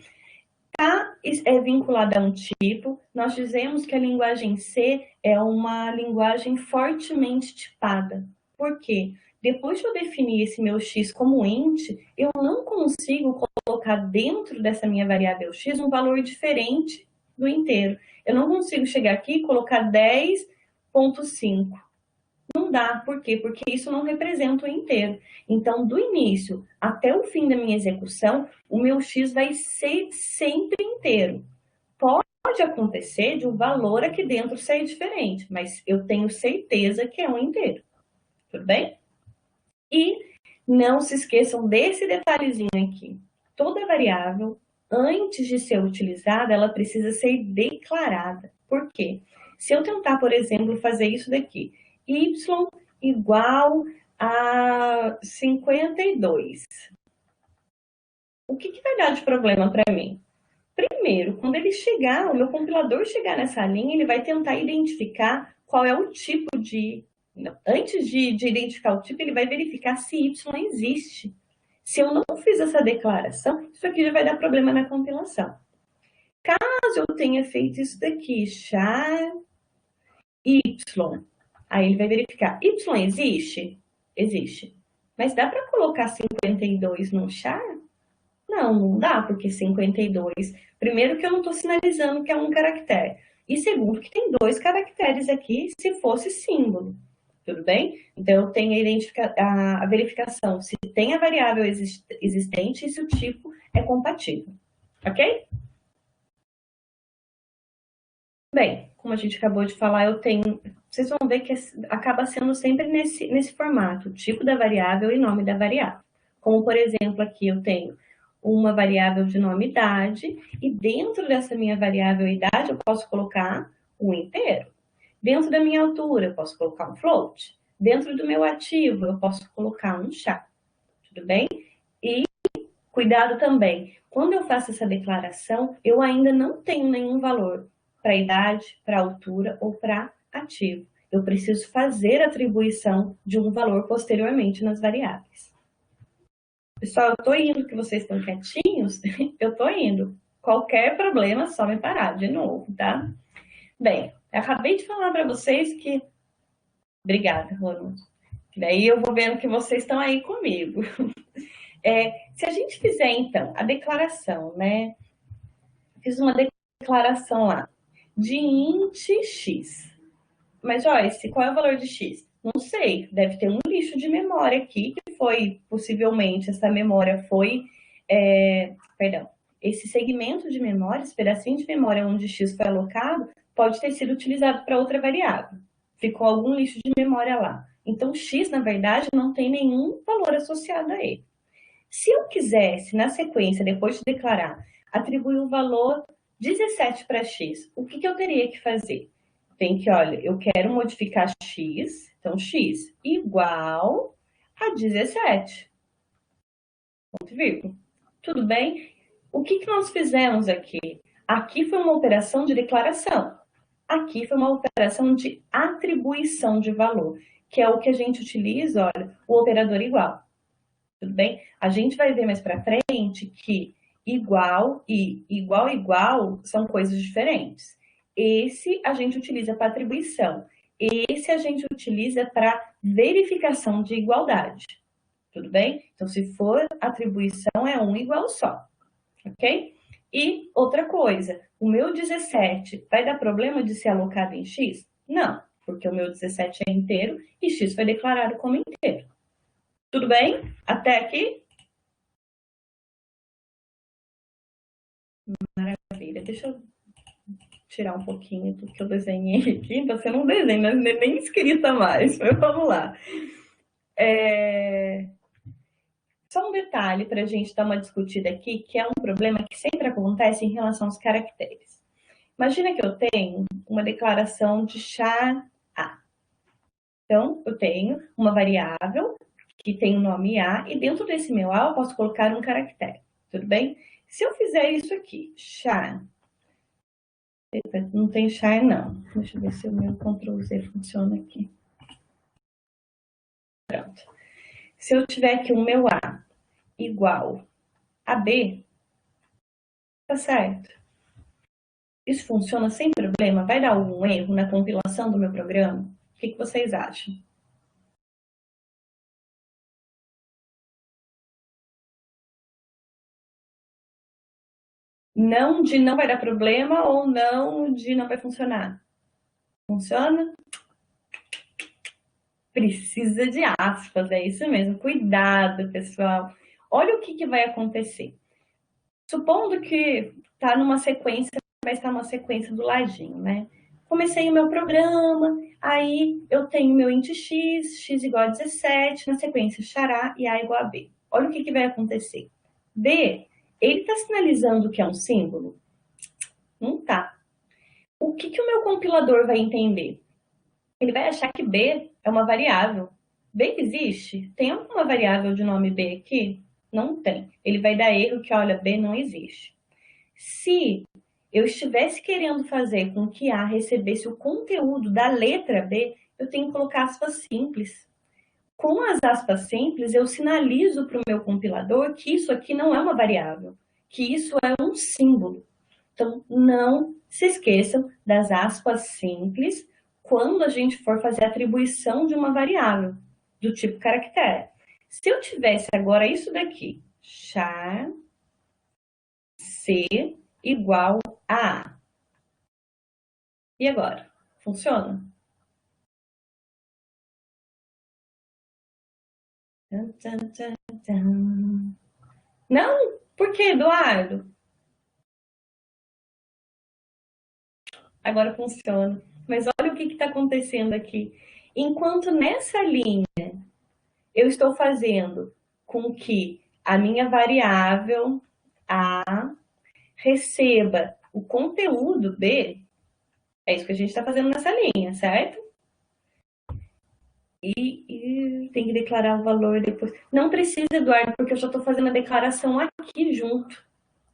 É vinculada a um tipo. Nós dizemos que a linguagem C é uma linguagem fortemente tipada. Por quê? Depois de eu definir esse meu x como int, eu não consigo colocar dentro dessa minha variável x um valor diferente do inteiro. Eu não consigo chegar aqui e colocar 10,5. Não dá, por quê? Porque isso não representa o inteiro. Então, do início até o fim da minha execução, o meu x vai ser sempre inteiro. Pode acontecer de um valor aqui dentro ser diferente, mas eu tenho certeza que é um inteiro. Tudo bem? E não se esqueçam desse detalhezinho aqui. Toda variável, antes de ser utilizada, ela precisa ser declarada. Por quê? Se eu tentar, por exemplo, fazer isso daqui, y igual a 52. O que vai dar de problema para mim? Primeiro, quando ele chegar, o meu compilador chegar nessa linha, ele vai tentar identificar qual é o tipo de... Antes de identificar o tipo, ele vai verificar se y existe. Se eu não fiz essa declaração, isso aqui já vai dar problema na compilação. Caso eu tenha feito isso daqui, char y, aí ele vai verificar, y existe? Existe. Mas dá para colocar 52 no char? Não dá, porque 52... Primeiro que eu não estou sinalizando que é um caractere. E segundo que tem 2 caracteres aqui, se fosse símbolo. Tudo bem? Então, eu tenho a verificação se tem a variável existente e se o tipo é compatível. Ok? Bem, como a gente acabou de falar, eu tenho vocês vão ver que acaba sendo sempre nesse formato, tipo da variável e nome da variável. Como, por exemplo, aqui eu tenho uma variável de nome idade, e dentro dessa minha variável idade eu posso colocar um inteiro. Dentro da minha altura eu posso colocar um float. Dentro do meu ativo eu posso colocar um char. Tudo bem? E cuidado também, quando eu faço essa declaração, eu ainda não tenho nenhum valor para idade, para altura ou para ativo. Eu preciso fazer a atribuição de um valor posteriormente nas variáveis. Pessoal, eu estou indo, que vocês estão quietinhos, eu estou indo. Qualquer problema, é só me parar de novo, tá? Bem, eu acabei de falar para vocês que... Obrigada, Ronald. Daí eu vou vendo que vocês estão aí comigo. Se a gente fizer, então, a declaração, né? Fiz uma declaração lá de int x. Mas, Joyce, qual é o valor de x? Não sei, deve ter um lixo de memória aqui, que foi, possivelmente, essa memória foi... perdão, esse segmento de memória, esse pedacinho de memória onde x foi alocado, pode ter sido utilizado para outra variável. Ficou algum lixo de memória lá. Então, x, na verdade, não tem nenhum valor associado a ele. Se eu quisesse, na sequência, depois de declarar, atribuir o valor 17 para x, o que eu teria que fazer? Tem que, olha, eu quero modificar x, então x igual a 17. Ponto e vírgula. Tudo bem? O que nós fizemos aqui? Aqui foi uma operação de declaração. Aqui foi uma operação de atribuição de valor, que é o que a gente utiliza, olha, o operador igual. Tudo bem? A gente vai ver mais para frente que igual e igual são coisas diferentes. Esse a gente utiliza para atribuição. Esse a gente utiliza para verificação de igualdade. Tudo bem? Então, se for atribuição, é um igual só. Ok? E outra coisa, o meu 17 vai dar problema de ser alocado em x? Não, porque o meu 17 é inteiro e x foi declarado como inteiro. Tudo bem? Até aqui? Maravilha. Deixa eu tirar um pouquinho do que eu desenhei aqui. Tá sendo um desenho, né? Nem escrita mais. Mas vamos lá. Só um detalhe para a gente dar uma discutida aqui, que é um problema que sempre acontece em relação aos caracteres. Imagina que eu tenho uma declaração de char A. Então, eu tenho uma variável que tem o nome A, e dentro desse meu A eu posso colocar um caractere. Tudo bem? Se eu fizer isso aqui, char... Não tem char, não. Deixa eu ver se o meu Ctrl Z funciona aqui. Pronto. Se eu tiver aqui o meu A igual a B, tá certo? Isso funciona sem problema? Vai dar algum erro na compilação do meu programa? O que vocês acham? Não de não vai dar problema ou não de não vai funcionar? Funciona? Precisa de aspas, é isso mesmo. Cuidado, pessoal. Olha o que vai acontecer. Supondo que está numa sequência, vai estar numa sequência do ladinho, né? Comecei o meu programa, aí eu tenho meu int x, x igual a 17, na sequência xará e a igual a b. Olha o que vai acontecer. B, ele está sinalizando que é um símbolo? Não tá. O que o meu compilador vai entender? Ele vai achar que B é uma variável. B existe? Tem alguma variável de nome B aqui? Não tem. Ele vai dar erro que, olha, B não existe. Se eu estivesse querendo fazer com que A recebesse o conteúdo da letra B, eu tenho que colocar aspas simples. Com as aspas simples, eu sinalizo para o meu compilador que isso aqui não é uma variável, que isso é um símbolo. Então, não se esqueçam das aspas simples quando a gente for fazer a atribuição de uma variável, do tipo caractere. Se eu tivesse agora isso daqui, char C igual a A. E agora? Funciona? Não? Por que, Eduardo? Agora funciona. Mas olha o que está acontecendo aqui? Enquanto nessa linha eu estou fazendo com que a minha variável A receba o conteúdo B, é isso que a gente está fazendo nessa linha, certo? E tem que declarar o valor depois. Não precisa, Eduardo, porque eu já estou fazendo a declaração aqui junto.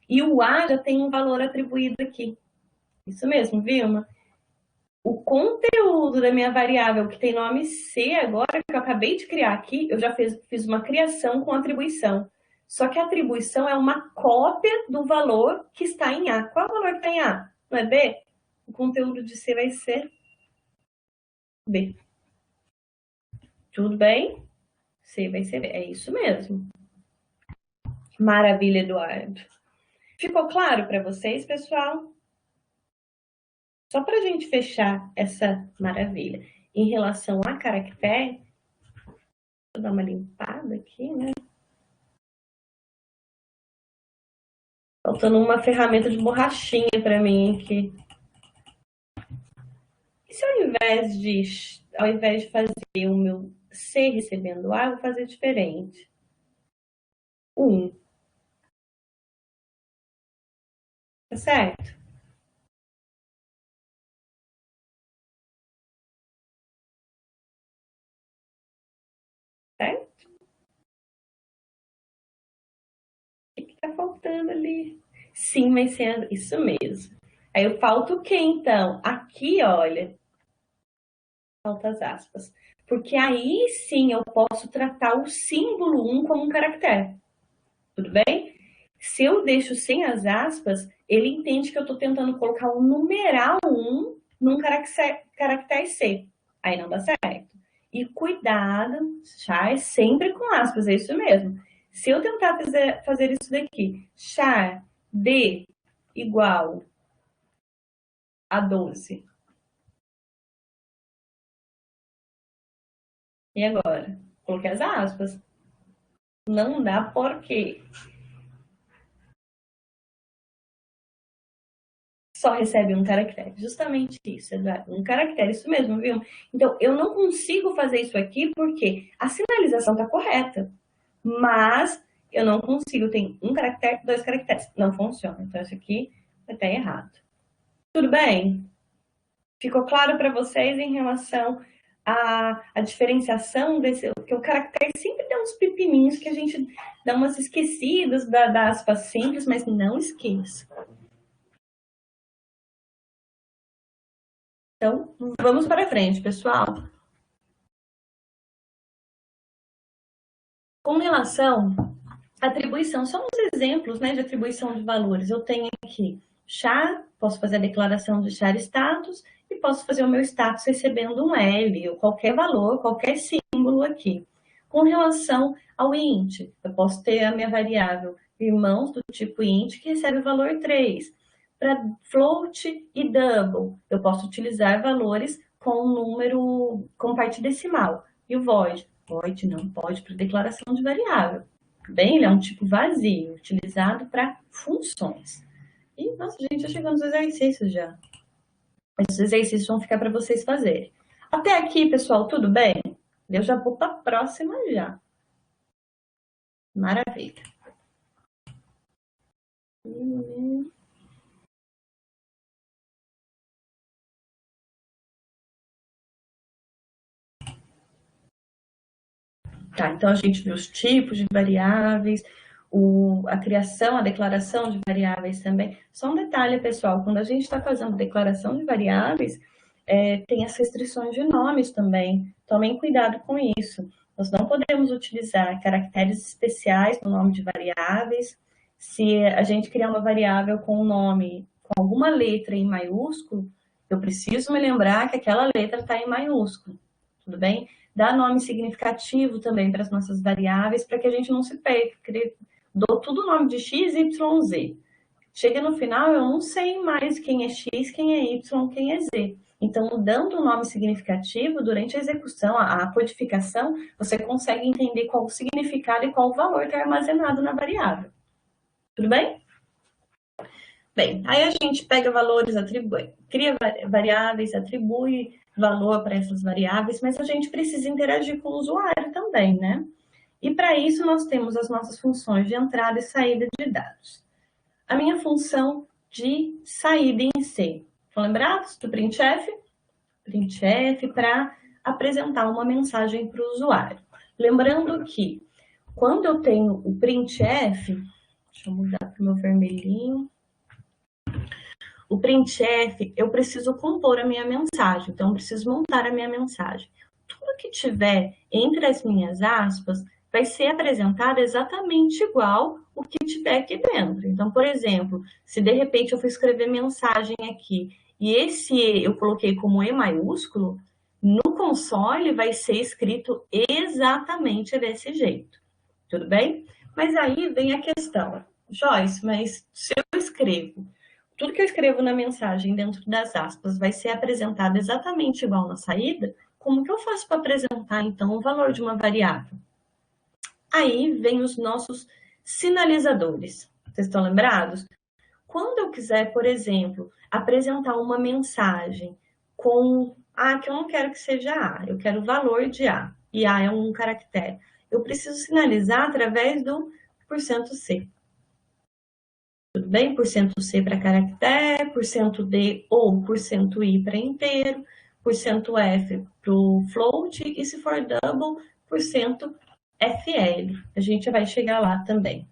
E o A já tem um valor atribuído aqui. Isso mesmo, Vilma? O conteúdo da minha variável, que tem nome C agora, que eu acabei de criar aqui, eu já fiz uma criação com atribuição. Só que a atribuição é uma cópia do valor que está em A. Qual é o valor que está em A? Não é B? O conteúdo de C vai ser B. Tudo bem? C vai ser B. É isso mesmo. Maravilha, Eduardo. Ficou claro para vocês, pessoal? Só para a gente fechar essa maravilha. Em relação a caractere, deixa eu dar uma limpada aqui, né? Faltando uma ferramenta de borrachinha para mim aqui. E se ao invés de fazer o meu C recebendo A, eu vou fazer diferente? 1. Tá certo? Certo? O que tá faltando ali? Sim, vai ser isso mesmo. Aí eu falta o quê, então? Aqui, olha, falta as aspas. Porque aí sim eu posso tratar o símbolo 1 como um caractere. Tudo bem? Se eu deixo sem as aspas, ele entende que eu estou tentando colocar um numeral 1 num caractere C. Aí não dá certo. E cuidado, char sempre com aspas, é isso mesmo. Se eu tentar fazer isso daqui, char D igual a 12. E agora? Coloquei as aspas. Não dá por quê? Só recebe um caractere. Justamente isso, Eduardo. Um caractere, isso mesmo, viu? Então, eu não consigo fazer isso aqui porque a sinalização está correta. Mas eu não consigo. Tem um caractere, 2 caracteres. Não funciona. Então, isso aqui vai estar errado. Tudo bem? Ficou claro para vocês em relação à diferenciação desse... Porque o caractere sempre tem uns pepininhos que a gente dá umas esquecidas da aspas simples, mas não esqueça. Então, vamos para frente, pessoal. Com relação à atribuição, são uns exemplos, né, de atribuição de valores. Eu tenho aqui char, posso fazer a declaração de char status e posso fazer o meu status recebendo um L, ou qualquer valor, qualquer símbolo aqui. Com relação ao int, eu posso ter a minha variável irmãos do tipo int que recebe o valor 3. Para float e double, eu posso utilizar valores com número, com parte decimal. E o void? Void não pode para declaração de variável. Bem, ele é um tipo vazio, utilizado para funções. E, nossa, gente, já chegamos aos exercícios já. Esses exercícios vão ficar para vocês fazerem. Até aqui, pessoal, tudo bem? Eu já vou para a próxima já. Maravilha. Tá, então a gente viu os tipos de variáveis, a criação, a declaração de variáveis também. Só um detalhe, pessoal, quando a gente está fazendo declaração de variáveis, tem as restrições de nomes também. Tomem cuidado com isso. Nós não podemos utilizar caracteres especiais no nome de variáveis. Se a gente criar uma variável com um nome, com alguma letra em maiúsculo, eu preciso me lembrar que aquela letra está em maiúsculo, tudo bem? Dá nome significativo também para as nossas variáveis, para que a gente não se perca. Dou tudo nome de x, y, z. Chega no final, eu não sei mais quem é x, quem é y, quem é z. Então, dando um nome significativo, durante a execução, a codificação, você consegue entender qual o significado e qual o valor que é armazenado na variável. Tudo bem? Bem, aí a gente pega valores, cria variáveis, atribui valor para essas variáveis, mas a gente precisa interagir com o usuário também, né? E para isso nós temos as nossas funções de entrada e saída de dados. A minha função de saída em C. Estão lembrados do printf? Printf para apresentar uma mensagem para o usuário. Lembrando que quando eu tenho o printf, deixa eu mudar para o meu vermelhinho. O printf, eu preciso compor a minha mensagem, então eu preciso montar a minha mensagem. Tudo que tiver entre as minhas aspas vai ser apresentado exatamente igual o que tiver aqui dentro. Então, por exemplo, se de repente eu for escrever mensagem aqui e esse E eu coloquei como E maiúsculo, no console vai ser escrito exatamente desse jeito. Tudo bem? Mas aí vem a questão. Joyce, mas se eu escrevo tudo que eu escrevo na mensagem dentro das aspas vai ser apresentado exatamente igual na saída, como que eu faço para apresentar, então, o valor de uma variável? Aí vem os nossos sinalizadores. Vocês estão lembrados? Quando eu quiser, por exemplo, apresentar uma mensagem com que eu não quero que seja A, eu quero o valor de A, e A é um caractere. Eu preciso sinalizar através do %C. Tudo bem? %C para caractere, %D ou %I para inteiro, %F para o float e se for double, %FL. A gente vai chegar lá também.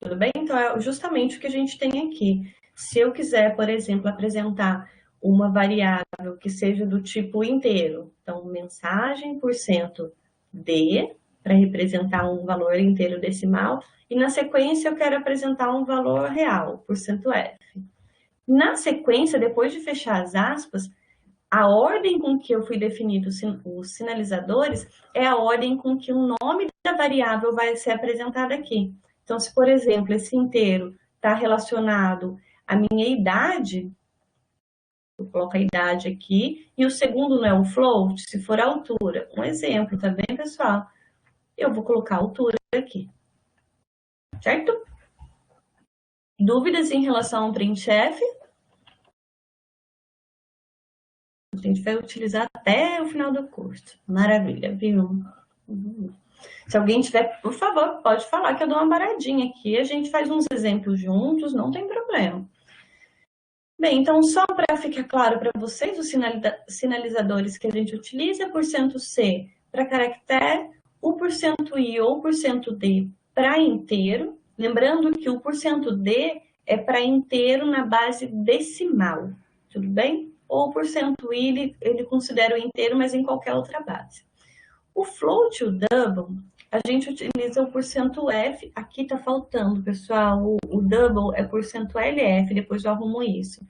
Tudo bem? Então, é justamente o que a gente tem aqui. Se eu quiser, por exemplo, apresentar uma variável que seja do tipo inteiro, então, mensagem %D, para representar um valor inteiro decimal, e na sequência eu quero apresentar um valor real, %F. Na sequência, depois de fechar as aspas, a ordem com que eu fui definindo os sinalizadores é a ordem com que o nome da variável vai ser apresentado aqui. Então, se, por exemplo, esse inteiro está relacionado à minha idade, eu coloco a idade aqui, e o segundo não é o float, se for a altura. Um exemplo, tá bem, pessoal? Eu vou colocar a altura aqui. Certo? Dúvidas em relação ao printf? A gente vai utilizar até o final do curso. Maravilha, viu? Se alguém tiver, por favor, pode falar que eu dou uma paradinha aqui. A gente faz uns exemplos juntos, não tem problema. Bem, então, só para ficar claro para vocês, os sinalizadores que a gente utiliza é %C para caractere, o %I ou %D para inteiro. Lembrando que o %D é para inteiro na base decimal, tudo bem? Ou o %I, ele considera o inteiro, mas em qualquer outra base. O float, o double, a gente utiliza o %F, aqui está faltando, pessoal, o double é %LF, depois eu arrumo isso.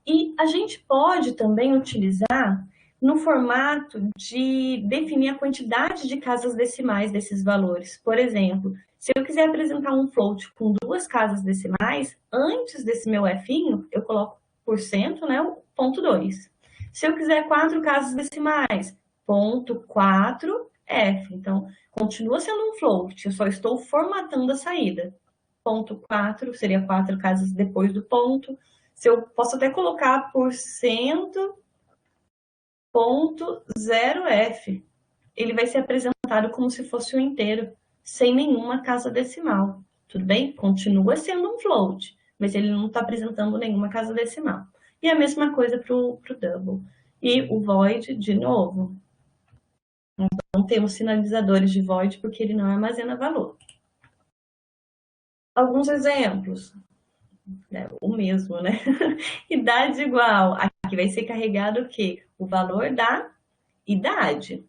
E a gente pode também utilizar no formato de definir a quantidade de casas decimais desses valores. Por exemplo, se eu quiser apresentar um float com 2 casas decimais, antes desse meu F'inho, eu coloco %, né, o .2. Se eu quiser 4 casas decimais, .4F. Então, continua sendo um float, eu só estou formatando a saída. .4 seria 4 casas depois do ponto. Se eu posso até colocar %.0F, ele vai ser apresentado como se fosse um inteiro, sem nenhuma casa decimal. Tudo bem? Continua sendo um float, mas ele não está apresentando nenhuma casa decimal. E a mesma coisa para o double. E o void, de novo, não temos sinalizadores de void porque ele não armazena valor. Alguns exemplos. O mesmo, né? Idade igual. Aqui vai ser carregado o quê? O valor da idade.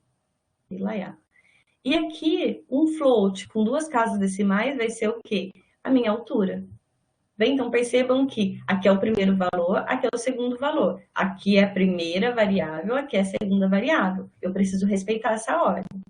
E aqui, um float com 2 casas decimais vai ser o quê? A minha altura. Bem, então percebam que aqui é o primeiro valor, aqui é o segundo valor. Aqui é a primeira variável, aqui é a segunda variável. Eu preciso respeitar essa ordem.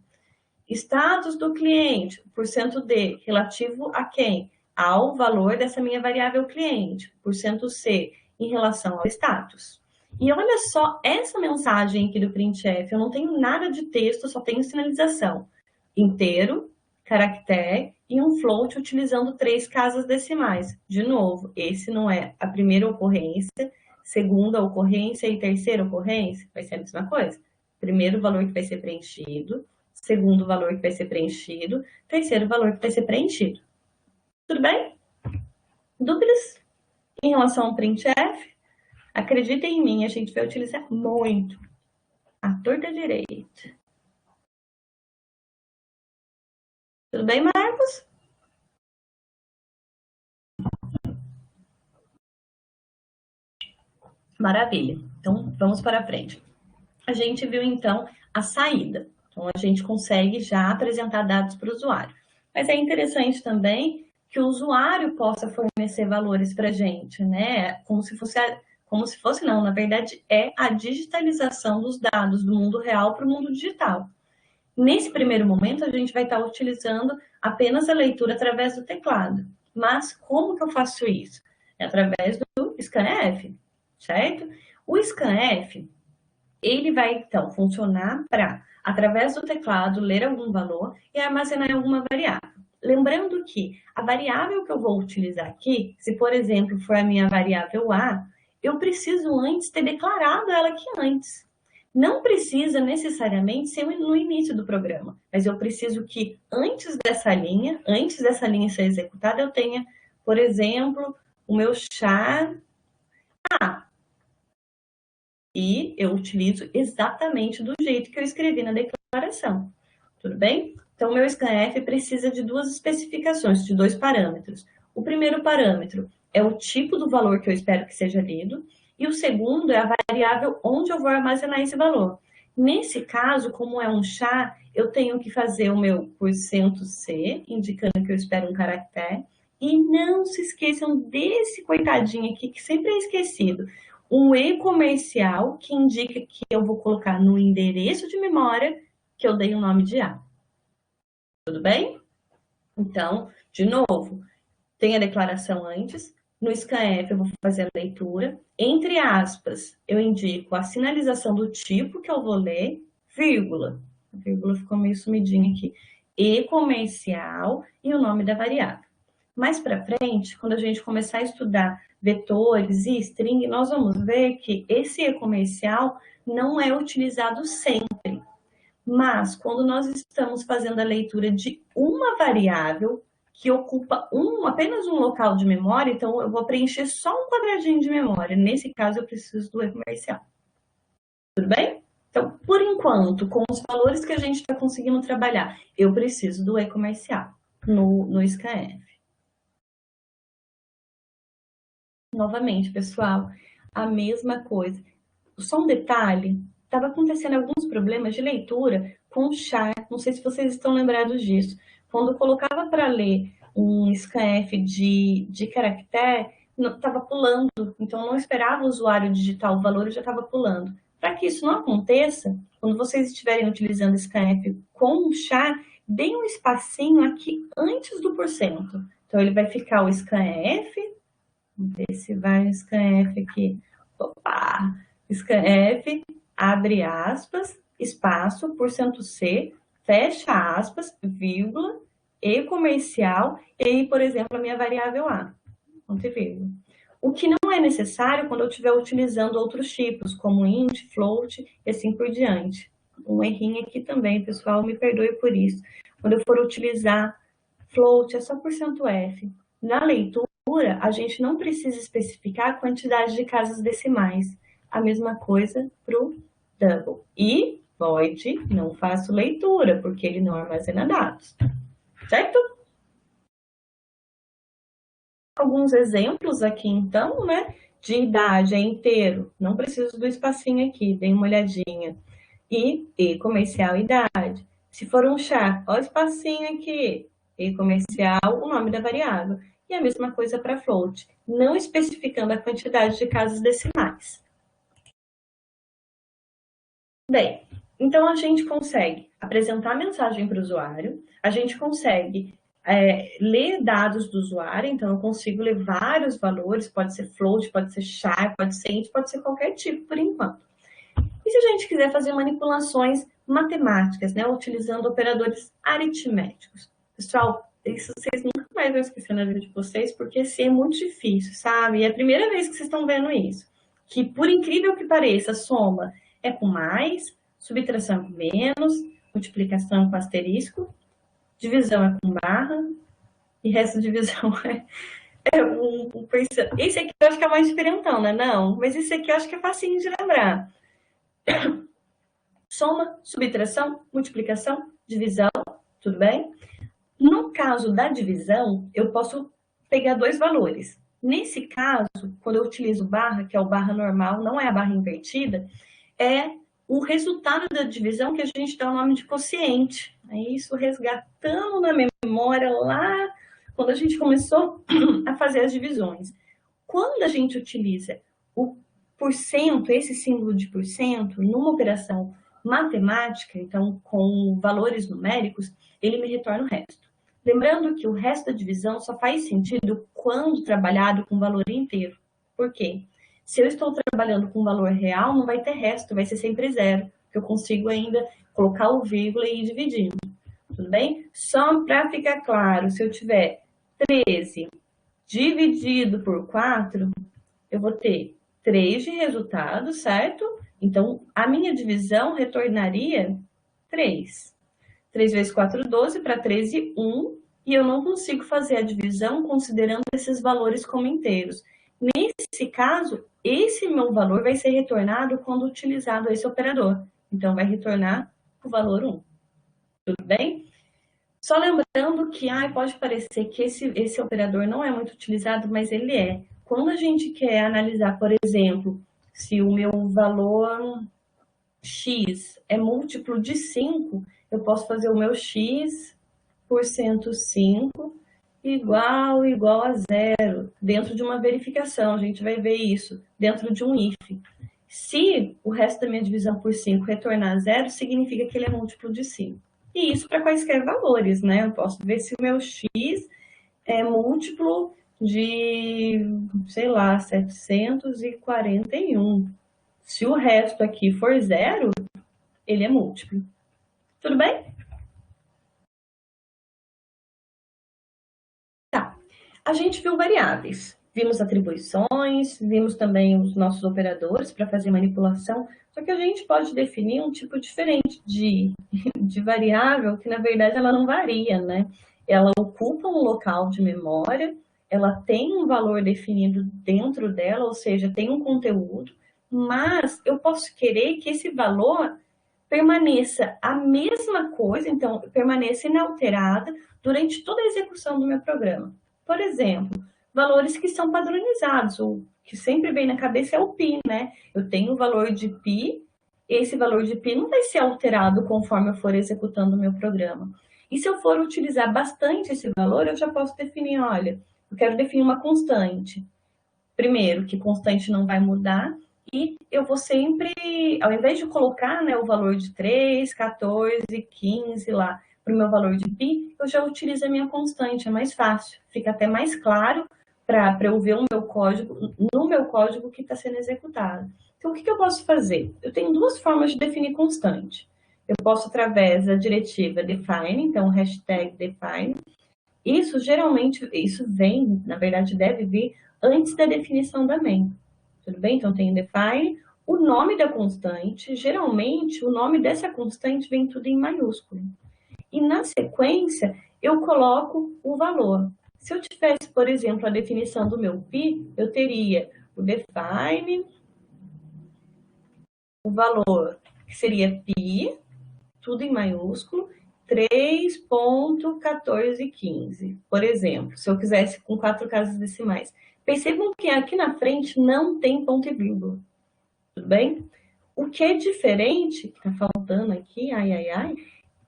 Status do cliente, %D, relativo a quem? Ao valor dessa minha variável cliente, %C, em relação ao status. E olha só essa mensagem aqui do printf, eu não tenho nada de texto, só tenho sinalização. Inteiro, caractere e um float utilizando 3 casas decimais. De novo, esse não é a primeira ocorrência. segunda ocorrência e terceira ocorrência? Vai ser a mesma coisa. Primeiro valor que vai ser preenchido, segundo valor que vai ser preenchido, terceiro valor que vai ser preenchido. Tudo bem? Dúvidas em relação ao printf? Acreditem em mim, a gente vai utilizar muito a torta direita. Tudo bem, Marcos? Maravilha. Então, vamos para frente. A gente viu, então, a saída. Então, a gente consegue já apresentar dados para o usuário. Mas é interessante também que o usuário possa fornecer valores para a gente, né? Como se fosse não, na verdade, é a digitalização dos dados do mundo real para o mundo digital. Nesse primeiro momento, a gente vai estar utilizando apenas a leitura através do teclado. Mas como que eu faço isso? É através do scanf, certo? O scanf, ele vai, então, funcionar para, através do teclado, ler algum valor e armazenar em alguma variável. Lembrando que a variável que eu vou utilizar aqui, se, por exemplo, for a minha variável A, eu preciso antes ter declarado ela aqui antes. Não precisa necessariamente ser no início do programa, mas eu preciso que antes dessa linha ser executada, eu tenha, por exemplo, o meu char A. E eu utilizo exatamente do jeito que eu escrevi na declaração. Tudo bem? Então, o meu scanf precisa de duas especificações, de dois parâmetros. O primeiro parâmetro é o tipo do valor que eu espero que seja lido, e o segundo é a variável onde eu vou armazenar esse valor. Nesse caso, como é um char, eu tenho que fazer o meu %C, indicando que eu espero um caractere, e não se esqueçam desse coitadinho aqui, que sempre é esquecido. Um E comercial, que indica que eu vou colocar no endereço de memória que eu dei o nome de A. Tudo bem? Então, de novo, tem a declaração antes. No scanf eu vou fazer a leitura. Entre aspas, eu indico a sinalização do tipo que eu vou ler, vírgula. A vírgula ficou meio sumidinha aqui. E comercial e o nome da variável. Mais para frente, quando a gente começar a estudar vetores e string, nós vamos ver que esse E comercial não é utilizado sempre. Mas, quando nós estamos fazendo a leitura de uma variável que ocupa apenas um local de memória, então eu vou preencher só um quadradinho de memória. Nesse caso, eu preciso do E comercial. Tudo bem? Então, por enquanto, com os valores que a gente está conseguindo trabalhar, eu preciso do E comercial no scanf. Novamente, pessoal, a mesma coisa. Só um detalhe, estava acontecendo alguns problemas de leitura com o char, não sei se vocês estão lembrados disso. Quando eu colocava para ler um scanf de caractere, estava pulando, então eu não esperava o usuário digitar o valor, eu já estava pulando. Para que isso não aconteça, quando vocês estiverem utilizando scanf com o char, deem um espacinho aqui antes do %. Então ele vai ficar o scanf, vamos ver se vai no scanf aqui. Opa! Scanf, abre aspas, espaço, %C, fecha aspas, vírgula, e comercial, e, por exemplo, a minha variável A, ponto e vírgula. O que não é necessário quando eu estiver utilizando outros tipos, como int, float e assim por diante. Um errinho aqui também, pessoal, me perdoe por isso. Quando eu for utilizar float, é só %F. Na leitura, a gente não precisa especificar a quantidade de casas decimais. A mesma coisa para o double. E void, não faço leitura, porque ele não armazena dados. Certo? Alguns exemplos aqui, então, né? De idade é inteiro. Não preciso do espacinho aqui, dê uma olhadinha. E comercial, idade. Se for um char, olha o espacinho aqui. E comercial, o nome da variável. E a mesma coisa para float, não especificando a quantidade de casas decimais. Bem, então a gente consegue apresentar a mensagem para o usuário, a gente consegue ler dados do usuário, então eu consigo ler vários valores, pode ser float, pode ser char, pode ser int, pode ser qualquer tipo por enquanto. E se a gente quiser fazer manipulações matemáticas, né, utilizando operadores aritméticos? Pessoal, isso vocês nunca mais vão esquecer na vida de vocês, porque assim é muito difícil, sabe? E é a primeira vez que vocês estão vendo isso. que, por incrível que pareça, soma é com mais, subtração é com menos, multiplicação é com asterisco, divisão é com barra, e resto de divisão é esse aqui eu acho que é mais diferentão, né? Não, mas esse aqui eu acho que é facinho de lembrar. Soma, subtração, multiplicação, divisão, tudo bem? No caso da divisão, eu posso pegar dois valores. Nesse caso, quando eu utilizo barra, que é o barra normal, não é a barra invertida, é o resultado da divisão que a gente dá o nome de quociente. É isso, resgatando na memória lá quando a gente começou a fazer as divisões. Quando a gente utiliza o porcento, esse símbolo de porcento, numa operação matemática, então com valores numéricos, ele me retorna o resto. Lembrando que o resto da divisão só faz sentido quando trabalhado com valor inteiro. Por quê? Se eu estou trabalhando com valor real, não vai ter resto, vai ser sempre zero, que eu consigo ainda colocar o vírgula e ir dividindo. Tudo bem? Só para ficar claro, se eu tiver 13 dividido por 4, eu vou ter 3 de resultado, certo? Então, a minha divisão retornaria 3. 3 vezes 4, 12, para 13, 1. E eu não consigo fazer a divisão considerando esses valores como inteiros. Nesse caso, esse meu valor vai ser retornado quando utilizado esse operador. Então, vai retornar o valor 1. Tudo bem? Só lembrando que pode parecer que esse operador não é muito utilizado, mas ele é. Quando a gente quer analisar, por exemplo, se o meu valor x é múltiplo de 5, eu posso fazer o meu x por cento 5 igual a zero, dentro de uma verificação. A gente vai ver isso dentro de um if. Se o resto da minha divisão por 5 retornar zero, significa que ele é múltiplo de 5. E isso para quaisquer valores, né? Eu posso ver se o meu x é múltiplo de, sei lá, 741. Se o resto aqui for zero, ele é múltiplo. Tudo bem? Tá. A gente viu variáveis. Vimos atribuições, vimos também os nossos operadores para fazer manipulação. Só que a gente pode definir um tipo diferente de variável, que na verdade ela não varia, né? Ela ocupa um local de memória, ela tem um valor definido dentro dela, ou seja, tem um conteúdo, mas eu posso querer que esse valor permaneça a mesma coisa, então permaneça inalterada durante toda a execução do meu programa. Por exemplo, valores que são padronizados, o que sempre vem na cabeça é o π, né? Eu tenho o valor de π, esse valor de π não vai ser alterado conforme eu for executando o meu programa. E se eu for utilizar bastante esse valor, eu já posso definir, olha, eu quero definir uma constante. Primeiro, que constante não vai mudar, e eu vou sempre, ao invés de colocar, né, o valor de 3, 14, 15 lá, para o meu valor de π, eu já utilizo a minha constante, é mais fácil, fica até mais claro para eu ver o meu código, no meu código que está sendo executado. Então, o que eu posso fazer? Eu tenho duas formas de definir constante. Eu posso, através da diretiva define, então, hashtag define. Isso, geralmente, isso vem, na verdade, deve vir antes da definição da main. Tudo bem? Então, tem define, o nome da constante, geralmente, o nome dessa constante vem tudo em maiúsculo. E, na sequência, eu coloco o valor. Se eu tivesse, por exemplo, a definição do meu π, eu teria o define, o valor, que seria π, tudo em maiúsculo, 3.1415, por exemplo, se eu quisesse com 4 casas decimais. Percebam que aqui na frente não tem ponto e vírgula, tudo bem? O que é diferente, que está faltando aqui,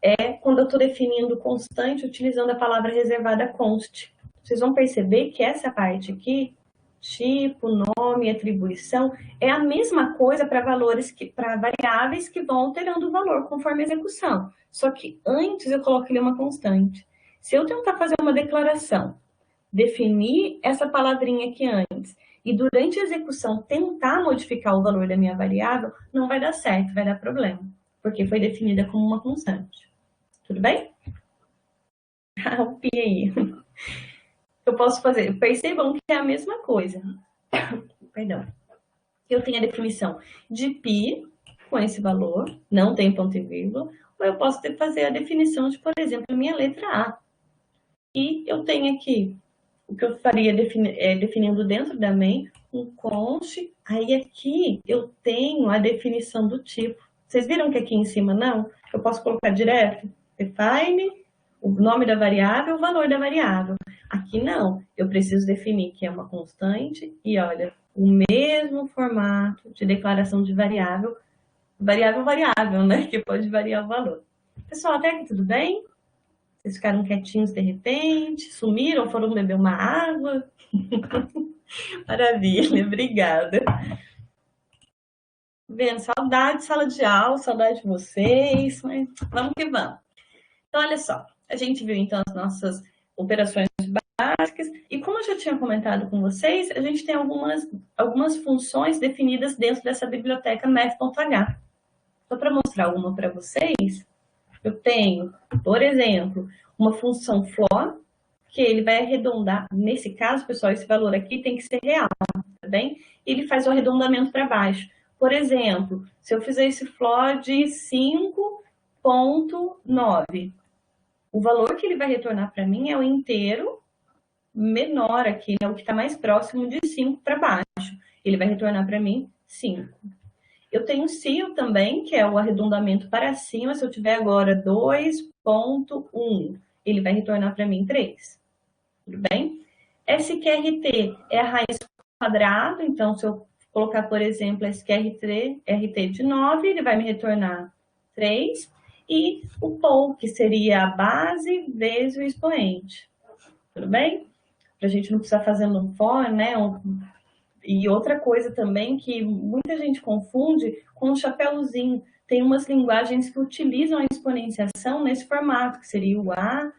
é quando eu estou definindo constante utilizando a palavra reservada const. Vocês vão perceber que essa parte aqui, tipo, nome, atribuição, é a mesma coisa para variáveis que vão alterando o valor conforme a execução. Só que antes eu coloquei uma constante. Se eu tentar fazer uma declaração, definir essa palavrinha aqui antes, e durante a execução tentar modificar o valor da minha variável, não vai dar certo, vai dar problema, porque foi definida como uma constante. Tudo bem? O pi aí. Eu posso fazer, percebam que é a mesma coisa. Perdão. Eu tenho a definição de π com esse valor, não tem ponto e vírgula, ou eu posso fazer a definição de, por exemplo, a minha letra A. E eu tenho aqui o que eu faria definindo dentro da main, um const, aí aqui eu tenho a definição do tipo. Vocês viram que aqui em cima não? Eu posso colocar direto, define, o nome da variável, o valor da variável. Aqui não, eu preciso definir que é uma constante e olha, o mesmo formato de declaração de variável, variável, né? Que pode variar o valor. Pessoal, até aqui tudo bem? Vocês ficaram quietinhos de repente? Sumiram? Foram beber uma água? Maravilha, obrigada. Vendo, saudade de sala de aula, saudade de vocês, mas vamos que vamos. Então, olha só, a gente viu então as nossas operações básicas, e como eu já tinha comentado com vocês, a gente tem algumas funções definidas dentro dessa biblioteca math.h. Só para mostrar uma para vocês, eu tenho, por exemplo, uma função for, que ele vai arredondar, nesse caso, pessoal, esse valor aqui tem que ser real, tá bem? Ele faz o arredondamento para baixo. Por exemplo, se eu fizer esse for de 5,9, o valor que ele vai retornar para mim é o inteiro menor aqui, né? O que está mais próximo de 5 para baixo. Ele vai retornar para mim 5. Eu tenho ceil também, que é o arredondamento para cima. Se eu tiver agora 2,1, ele vai retornar para mim 3. Tudo bem? SQRT é a raiz quadrada, então se eu colocar, por exemplo, SQRT de 9, ele vai me retornar 3. E o pol, que seria a base vezes o expoente. Tudo bem? Para a gente não precisar fazer no for, né? E outra coisa também que muita gente confunde com o chapéuzinho. Tem umas linguagens que utilizam a exponenciação nesse formato, que seria o A,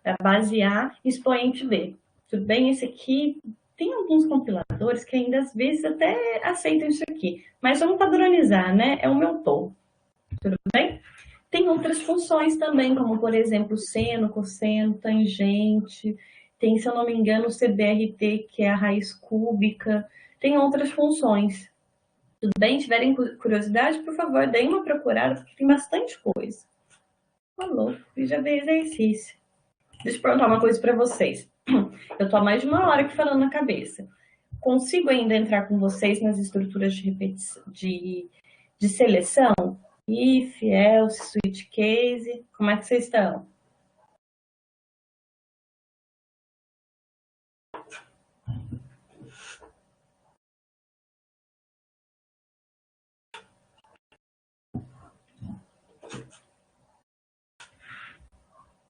a base A, expoente B. Tudo bem? Esse aqui, tem alguns compiladores que ainda às vezes até aceitam isso aqui, mas vamos padronizar, né? É o meu tom. Tudo bem? Tem outras funções também, como por exemplo, seno, cosseno, tangente. Tem, se eu não me engano, o CBRT, que é a raiz cúbica. Tem outras funções. Tudo bem? Se tiverem curiosidade, por favor, deem uma procurada, porque tem bastante coisa. Falou, fiz já veio exercício. Deixa eu perguntar uma coisa para vocês. Eu estou há mais de uma hora aqui falando na cabeça. Consigo ainda entrar com vocês nas estruturas de repetição, de seleção? If, else, switch case, como é que vocês estão?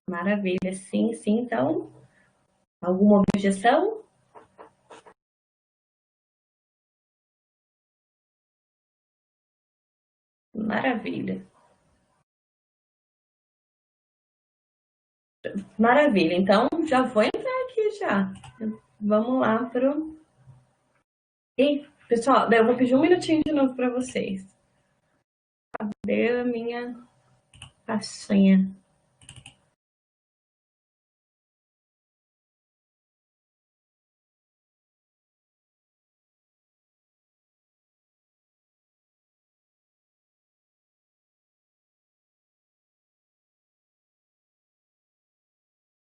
Maravilha, sim, sim, então, alguma objeção? Maravilha. Maravilha, então já vou entrar aqui já. Vamos lá pro... E, pessoal, eu vou pedir um minutinho de novo para vocês. Cadê a minha pastinha?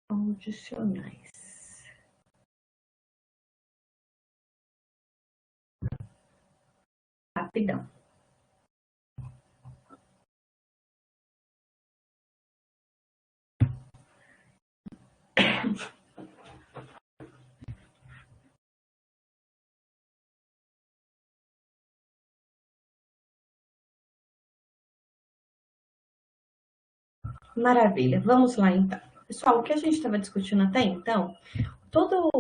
Condicionais. Rapidão. Maravilha, vamos lá então. Pessoal, o que a gente estava discutindo até então,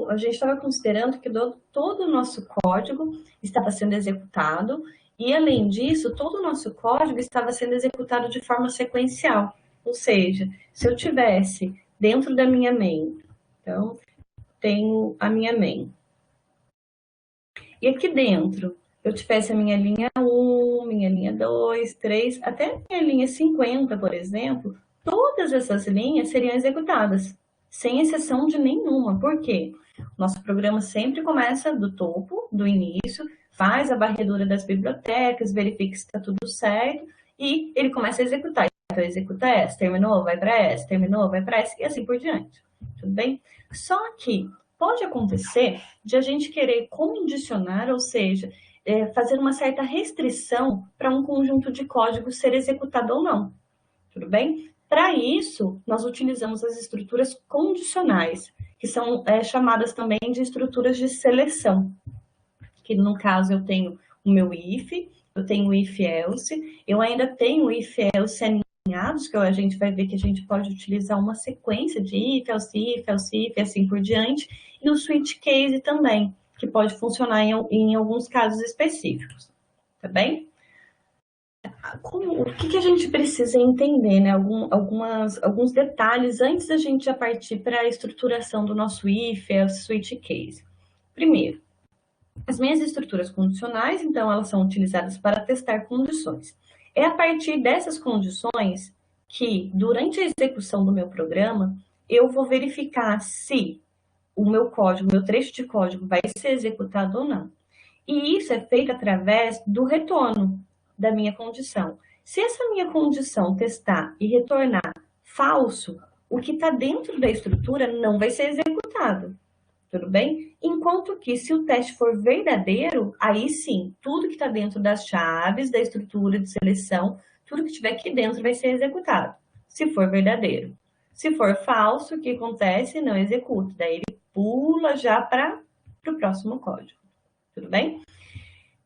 a gente estava considerando que todo o nosso código estava sendo executado e, além disso, todo o nosso código estava sendo executado de forma sequencial. Ou seja, se eu tivesse dentro da minha main, então, tenho a minha main. E aqui dentro, eu tivesse a minha linha 1, minha linha 2, 3, até a minha linha 50, por exemplo, todas essas linhas seriam executadas sem exceção de nenhuma. Por quê? Nosso programa sempre começa do topo, do início, faz a varredura das bibliotecas, verifica se está tudo certo e ele começa a executar. Então, executa essa, terminou, vai para essa, terminou, vai para essa e assim por diante. Tudo bem? Só que pode acontecer de a gente querer condicionar, ou seja, fazer uma certa restrição para um conjunto de código ser executado ou não. Tudo bem? Para isso, nós utilizamos as estruturas condicionais, que são chamadas também de estruturas de seleção. Que no caso eu tenho o meu if, eu tenho o if-else, eu ainda tenho o if-else alinhados, que a gente vai ver que a gente pode utilizar uma sequência de if, else if, e assim por diante, e o switch case também, que pode funcionar em alguns casos específicos, tá bem? O que a gente precisa entender, né? Alguns detalhes antes da gente já partir para a estruturação do nosso if, else, switch case. Primeiro, as minhas estruturas condicionais, então, elas são utilizadas para testar condições. É a partir dessas condições que, durante a execução do meu programa, eu vou verificar se o meu código, meu trecho de código vai ser executado ou não. E isso é feito através do retorno da minha condição. Se essa minha condição testar e retornar falso, o que está dentro da estrutura não vai ser executado. Tudo bem? Enquanto que se o teste for verdadeiro, aí sim, tudo que está dentro das chaves, da estrutura de seleção, tudo que estiver aqui dentro vai ser executado, se for verdadeiro. Se for falso, o que acontece? Não executa. Daí ele pula já para o próximo código. Tudo bem?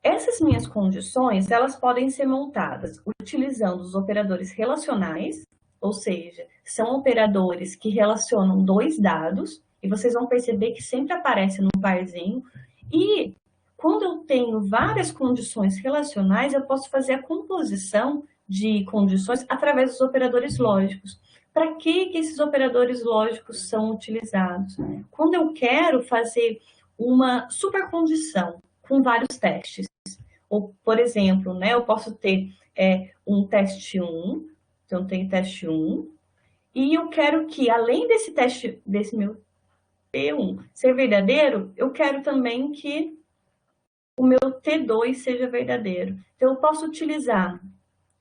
Essas minhas condições, elas podem ser montadas utilizando os operadores relacionais, ou seja, são operadores que relacionam dois dados, e vocês vão perceber que sempre aparece num parzinho. E quando eu tenho várias condições relacionais, eu posso fazer a composição de condições através dos operadores lógicos. Para que esses operadores lógicos são utilizados? Quando eu quero fazer uma supercondição com vários testes. Ou, por exemplo, né, eu posso ter um teste 1, então eu tenho teste 1, e eu quero que, além desse teste, desse meu T1 ser verdadeiro, eu quero também que o meu T2 seja verdadeiro. Então, eu posso utilizar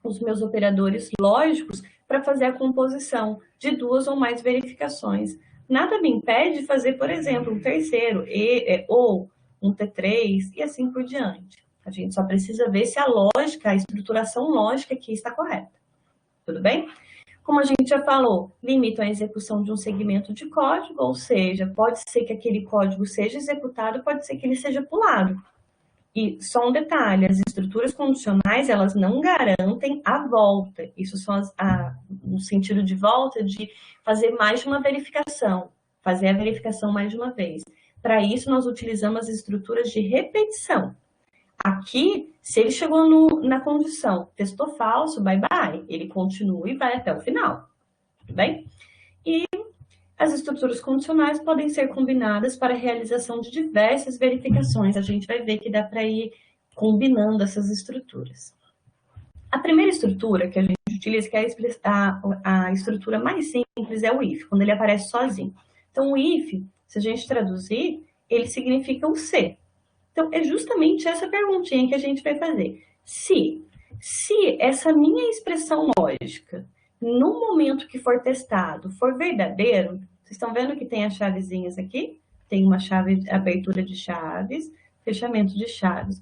os meus operadores lógicos para fazer a composição de duas ou mais verificações. Nada me impede de fazer, por exemplo, um terceiro, ou um T3, e assim por diante. A gente só precisa ver se a lógica, a estruturação lógica aqui está correta. Tudo bem? Como a gente já falou, limitam a execução de um segmento de código, ou seja, pode ser que aquele código seja executado, pode ser que ele seja pulado. E só um detalhe, as estruturas condicionais, elas não garantem a volta. Isso são no sentido de volta de fazer mais de uma verificação, fazer a verificação mais de uma vez. Para isso, nós utilizamos as estruturas de repetição. Aqui, se ele chegou na condição, testou falso, bye bye, ele continua e vai até o final, tudo bem? E as estruturas condicionais podem ser combinadas para a realização de diversas verificações. A gente vai ver que dá para ir combinando essas estruturas. A primeira estrutura que a gente utiliza, que é a estrutura mais simples, é o if, quando ele aparece sozinho. Então, o if, se a gente traduzir, ele significa o se. Então, é justamente essa perguntinha que a gente vai fazer. Se essa minha expressão lógica, no momento que for testado, for verdadeiro, vocês estão vendo que tem as chavezinhas aqui? Tem uma chave, abertura de chaves, fechamento de chaves.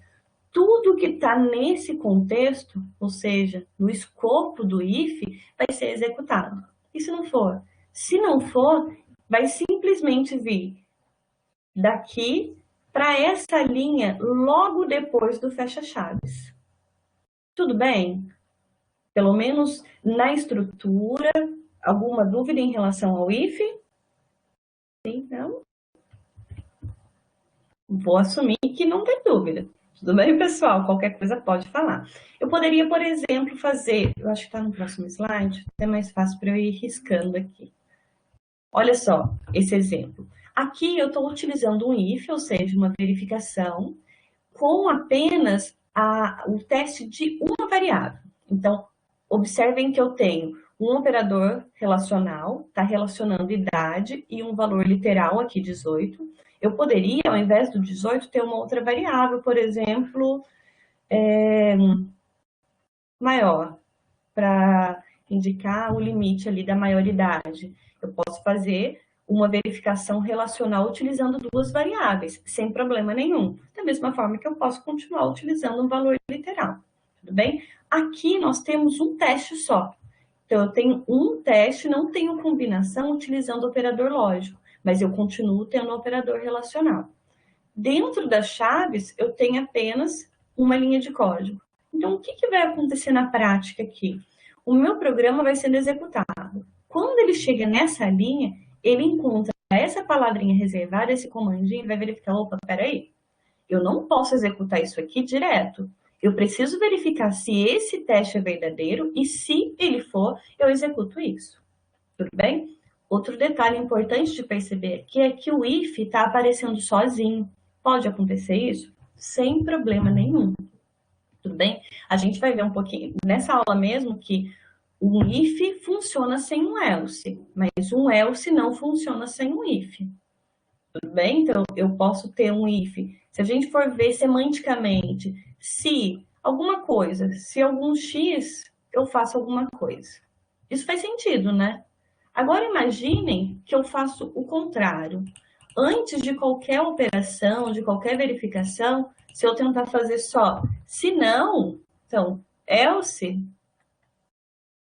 Tudo que está nesse contexto, ou seja, no escopo do if, vai ser executado. E se não for? Se não for, vai simplesmente vir daqui para essa linha logo depois do fecha-chaves. Tudo bem? Pelo menos na estrutura, alguma dúvida em relação ao if? Sim, não? Vou assumir que não tem dúvida. Tudo bem, pessoal? Qualquer coisa pode falar. Eu poderia, por exemplo, fazer... Eu acho que está no próximo slide. É mais fácil para eu ir riscando aqui. Olha só esse exemplo. Aqui eu estou utilizando um if, ou seja, uma verificação, com apenas o teste de uma variável. Então, observem que eu tenho um operador relacional, está relacionando idade e um valor literal, aqui 18. Eu poderia, ao invés do 18, ter uma outra variável, por exemplo, maior, para indicar o limite ali da maioridade. Eu posso fazer uma verificação relacional utilizando duas variáveis, sem problema nenhum. Da mesma forma que eu posso continuar utilizando um valor literal, tudo bem? Aqui nós temos um teste só. Então, eu tenho um teste, não tenho combinação utilizando operador lógico, mas eu continuo tendo operador relacional. Dentro das chaves, eu tenho apenas uma linha de código. Então, o que vai acontecer na prática aqui? O meu programa vai sendo executado. Quando ele chega nessa linha, ele encontra essa palavrinha reservada, esse comandinho, vai verificar, opa, peraí, eu não posso executar isso aqui direto. Eu preciso verificar se esse teste é verdadeiro e se ele for, eu executo isso. Tudo bem? Outro detalhe importante de perceber aqui é que o if está aparecendo sozinho. Pode acontecer isso? Sem problema nenhum. Tudo bem? A gente vai ver um pouquinho nessa aula mesmo que um if funciona sem um else, mas um else não funciona sem um if. Tudo bem? Então, eu posso ter um if. Se a gente for ver semanticamente, se alguma coisa, se algum x, eu faço alguma coisa. Isso faz sentido, né? Agora, imaginem que eu faço o contrário. Antes de qualquer operação, de qualquer verificação, se eu tentar fazer só se não, então, else,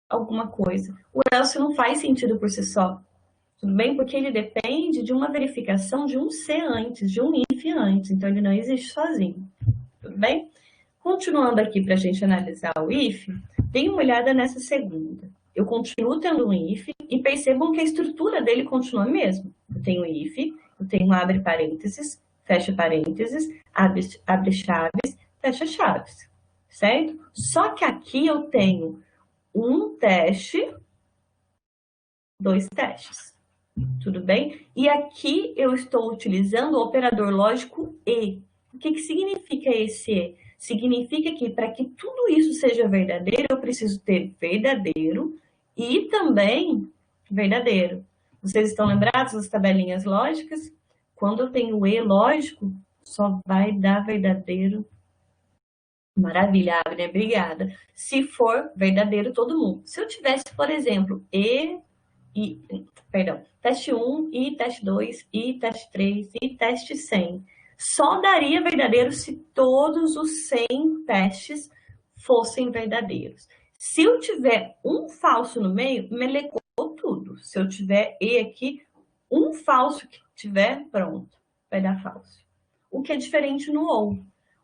alguma coisa. O else não faz sentido por si só. Tudo bem? Porque ele depende de uma verificação de um se antes, de um if antes. Então, ele não existe sozinho. Tudo bem? Continuando aqui para a gente analisar o if, dê uma olhada nessa segunda. Eu continuo tendo um if e percebam que a estrutura dele continua a mesma. Eu tenho if, eu tenho abre parênteses, fecha parênteses, abre chaves, fecha chaves. Certo? Só que aqui eu tenho um teste, dois testes. Tudo bem? E aqui eu estou utilizando o operador lógico e. O que significa esse e? Significa que para que tudo isso seja verdadeiro, eu preciso ter verdadeiro e também verdadeiro. Vocês estão lembrados das tabelinhas lógicas? Quando eu tenho e lógico, só vai dar verdadeiro. Maravilha, né? Obrigada. Se for verdadeiro, todo mundo. Se eu tivesse, por exemplo, teste 1, e teste 2, e teste 3, e teste 100. Só daria verdadeiro se todos os 100 testes fossem verdadeiros. Se eu tiver um falso no meio, melecou tudo. Se eu tiver e aqui, um falso que tiver, pronto, vai dar falso. O que é diferente no ou.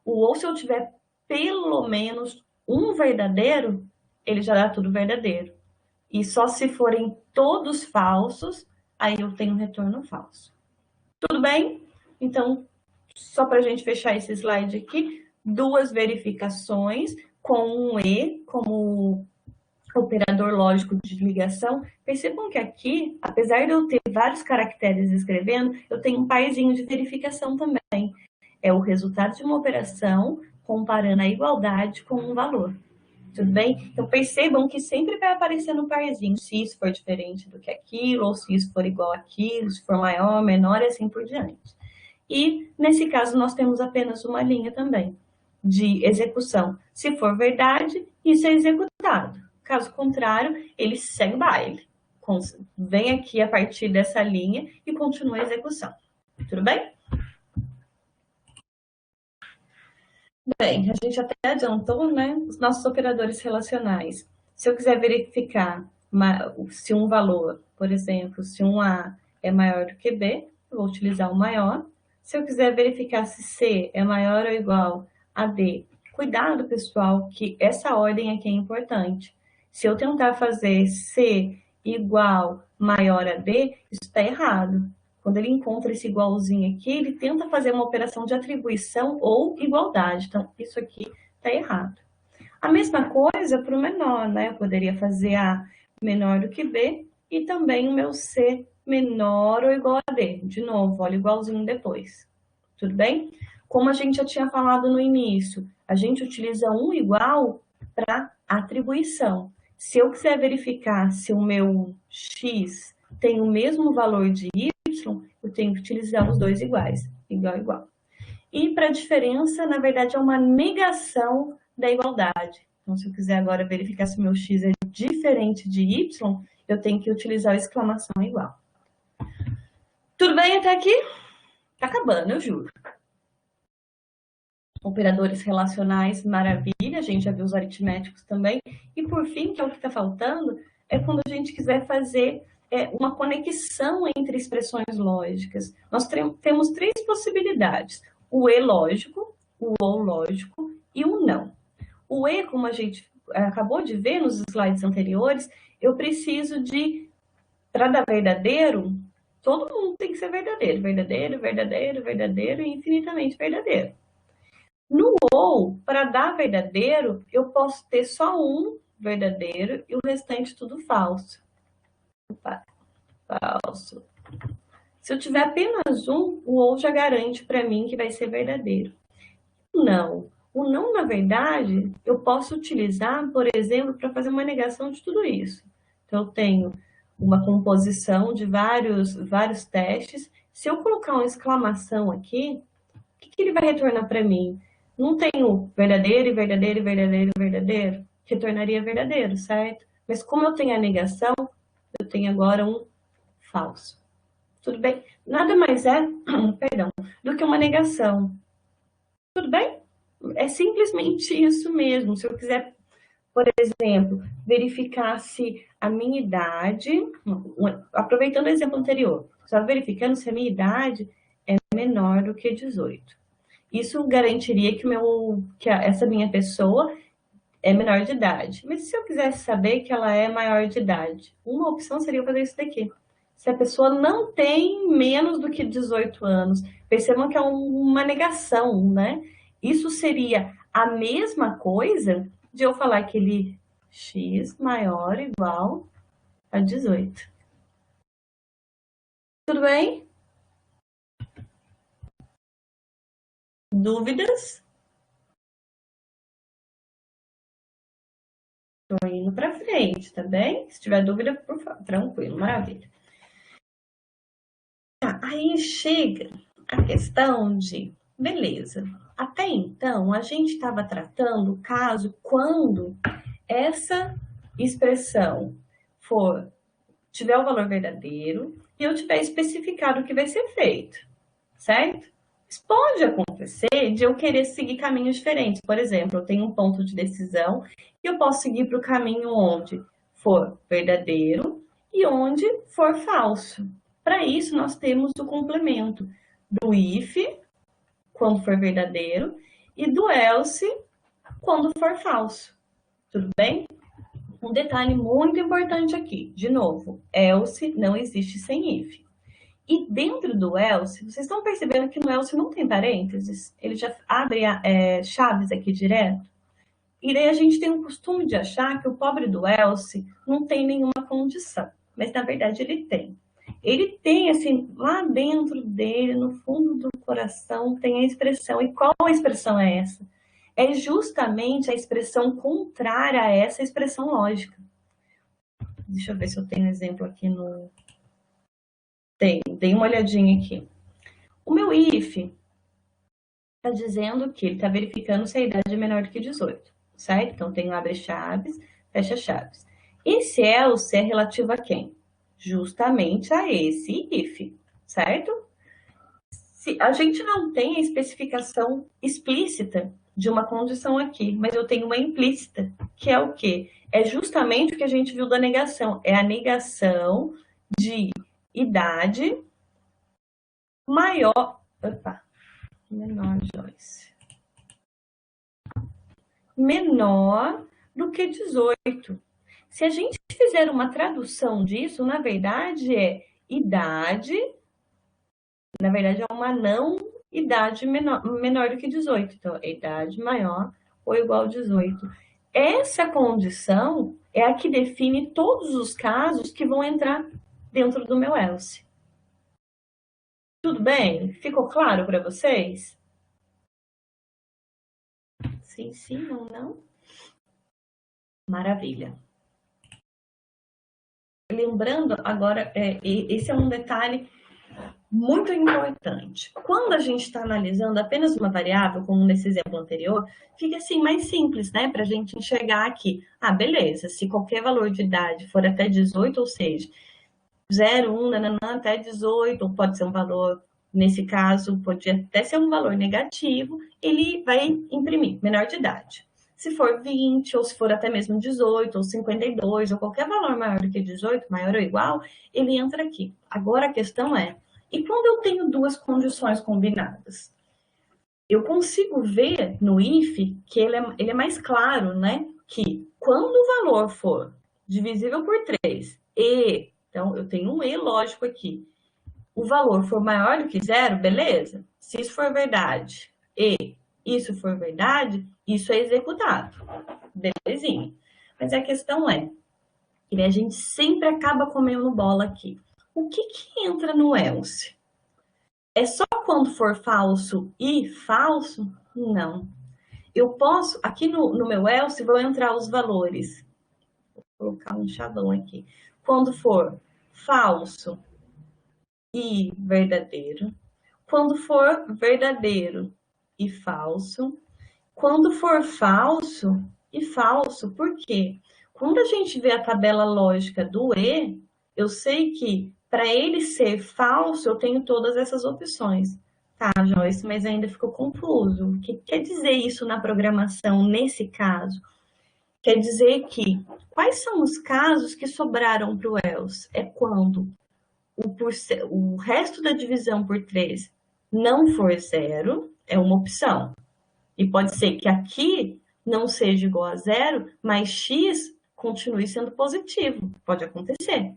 O ou, se eu tiver pelo menos um verdadeiro, ele já dá tudo verdadeiro. E só se forem todos falsos, aí eu tenho um retorno falso. Tudo bem? Então, só para a gente fechar esse slide aqui, duas verificações com um e como operador lógico de ligação. Percebam que aqui, apesar de eu ter vários caracteres escrevendo, eu tenho um parzinho de verificação também. É o resultado de uma operação comparando a igualdade com um valor. Tudo bem? Então, percebam que sempre vai aparecer no parzinho, se isso for diferente do que aquilo, ou se isso for igual àquilo, se for maior, menor, e assim por diante. E, nesse caso, nós temos apenas uma linha também de execução. Se for verdade, isso é executado. Caso contrário, ele segue o baile. Vem aqui a partir dessa linha e continua a execução. Tudo bem? Bem, a gente até adiantou, né, os nossos operadores relacionais. Se eu quiser verificar se um valor, por exemplo, se um A é maior do que B, eu vou utilizar o maior. Se eu quiser verificar se C é maior ou igual a D, cuidado, pessoal, que essa ordem aqui é importante. Se eu tentar fazer C igual maior a D, isso está errado. Quando ele encontra esse igualzinho aqui, ele tenta fazer uma operação de atribuição ou igualdade. Então, isso aqui está errado. A mesma coisa para o menor, né? Eu poderia fazer A menor do que B e também o meu C menor ou igual a D. De novo, olha igualzinho depois. Tudo bem? Como a gente já tinha falado no início, a gente utiliza um igual para atribuição. Se eu quiser verificar se o meu x tem o mesmo valor de y, eu tenho que utilizar os dois iguais, igual, igual. E para a diferença, na verdade, é uma negação da igualdade. Então, se eu quiser agora verificar se o meu x é diferente de y, eu tenho que utilizar a exclamação igual. Tudo bem até aqui? Tá acabando, eu juro. Operadores relacionais, maravilha, a gente já viu os aritméticos também. E por fim, que é o que está faltando, é quando a gente quiser fazer uma conexão entre expressões lógicas. Nós temos três possibilidades: o e lógico, o ou lógico e o não. O e, como a gente acabou de ver nos slides anteriores, eu preciso de, para dar verdadeiro, todo mundo tem que ser verdadeiro, verdadeiro, verdadeiro, verdadeiro e infinitamente verdadeiro. No ou, para dar verdadeiro, eu posso ter só um verdadeiro e o restante tudo falso. Opa, falso. Se eu tiver apenas um, o ou já garante para mim que vai ser verdadeiro. Não. O não, na verdade, eu posso utilizar, por exemplo, para fazer uma negação de tudo isso. Então, eu tenho uma composição de vários testes. Se eu colocar uma exclamação aqui, o que ele vai retornar para mim? Não tenho verdadeiro, verdadeiro, verdadeiro, verdadeiro? Retornaria verdadeiro, certo? Mas como eu tenho a negação, eu tenho agora um falso. Tudo bem? Nada mais é, perdão, do que uma negação. Tudo bem? É simplesmente isso mesmo. Se eu quiser, por exemplo, verificar se a minha idade, aproveitando o exemplo anterior, só verificando se a minha idade é menor do que 18. Isso garantiria que essa minha pessoa é menor de idade. Mas se eu quisesse saber que ela é maior de idade, uma opção seria eu fazer isso daqui. Se a pessoa não tem menos do que 18 anos, percebam que é uma negação, né? Isso seria a mesma coisa de eu falar que ele x maior ou igual a 18. Tudo bem? Dúvidas? Estou indo para frente, tá bem? Se tiver dúvida, por favor, tranquilo, maravilha. Tá, aí chega a questão de, beleza, até então a gente estava tratando o caso quando essa expressão tiver o valor verdadeiro e eu tiver especificado o que vai ser feito, certo? Mas pode acontecer de eu querer seguir caminhos diferentes. Por exemplo, eu tenho um ponto de decisão e eu posso seguir para o caminho onde for verdadeiro e onde for falso. Para isso, nós temos o complemento do if, quando for verdadeiro, e do else, quando for falso. Tudo bem? Um detalhe muito importante aqui, de novo, else não existe sem if. E dentro do else, vocês estão percebendo que no else não tem parênteses? Ele já abre chaves aqui direto? E daí a gente tem o costume de achar que o pobre do else não tem nenhuma condição. Mas na verdade ele tem. Ele tem, assim, lá dentro dele, no fundo do coração, tem a expressão. E qual a expressão é essa? É justamente a expressão contrária a essa expressão lógica. Deixa eu ver se eu tenho exemplo aqui no... Dei uma olhadinha aqui. O meu if está dizendo que ele está verificando se a idade é menor do que 18, certo? Então, tem abre chaves, fecha chaves. Esse else é relativo a quem? Justamente a esse if, certo? Se a gente não tem a especificação explícita de uma condição aqui, mas eu tenho uma implícita, que é o quê? É justamente o que a gente viu da negação. É a negação de idade maior... Opa, menor, Joyce. Menor do que 18. Se a gente fizer uma tradução disso, na verdade é idade, na verdade é uma não idade menor do que 18. Então, idade maior ou igual a 18. Essa condição é a que define todos os casos que vão entrar dentro do meu else. Tudo bem? Ficou claro para vocês? Sim, sim, não, não? Maravilha. lembrando agora, esse é um detalhe muito importante. Quando a gente está analisando apenas uma variável, como nesse exemplo anterior, fica assim mais simples, né? Para a gente enxergar aqui. Ah, beleza, se qualquer valor de idade for até 18, ou seja, 0, 1, nananã, até 18, ou pode ser um valor, nesse caso, pode até ser um valor negativo, ele vai imprimir menor de idade. Se for 20, ou se for até mesmo 18, ou 52, ou qualquer valor maior do que 18, maior ou igual, ele entra aqui. Agora a questão é, e quando eu tenho duas condições combinadas? Eu consigo ver no if que ele é mais claro, né? Que quando o valor for divisível por 3 e, então eu tenho um e lógico aqui, o valor for maior do que 0, beleza? Se isso for verdade e isso for verdade, isso é executado. Belezinha. Mas a questão é, que a gente sempre acaba comendo bola aqui. O que entra no else? É só quando for falso e falso? Não. Eu posso, aqui no meu else, vão entrar os valores. Vou colocar um chavão aqui. Quando for falso e verdadeiro. Quando for verdadeiro e falso. Quando for falso e falso, por quê? Quando a gente vê a tabela lógica do E, eu sei que para ele ser falso, eu tenho todas essas opções. Tá, Joyce, mas ainda ficou confuso. O que quer dizer isso na programação, nesse caso? Quer dizer que, quais são os casos que sobraram para o else? É quando o resto da divisão por 3 não for 0, é uma opção. E pode ser que aqui não seja igual a 0, mas x continue sendo positivo. Pode acontecer,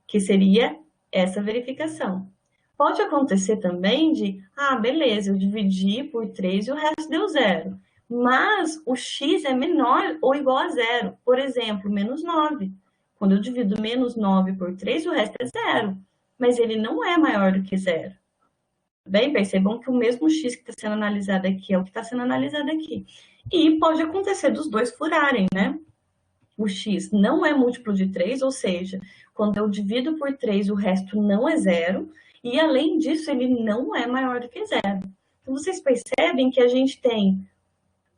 que seria essa verificação. Pode acontecer também de, beleza, eu dividi por 3 e o resto deu 0. Mas o x é menor ou igual a 0. Por exemplo, menos 9. Quando eu divido menos 9 por 3, o resto é 0. Mas ele não é maior do que 0. Bem, percebam que o mesmo x que está sendo analisado aqui é o que está sendo analisado aqui. E pode acontecer dos dois furarem, né? O x não é múltiplo de 3, ou seja, quando eu divido por 3, o resto não é 0. E, além disso, ele não é maior do que 0. Então, vocês percebem que a gente tem,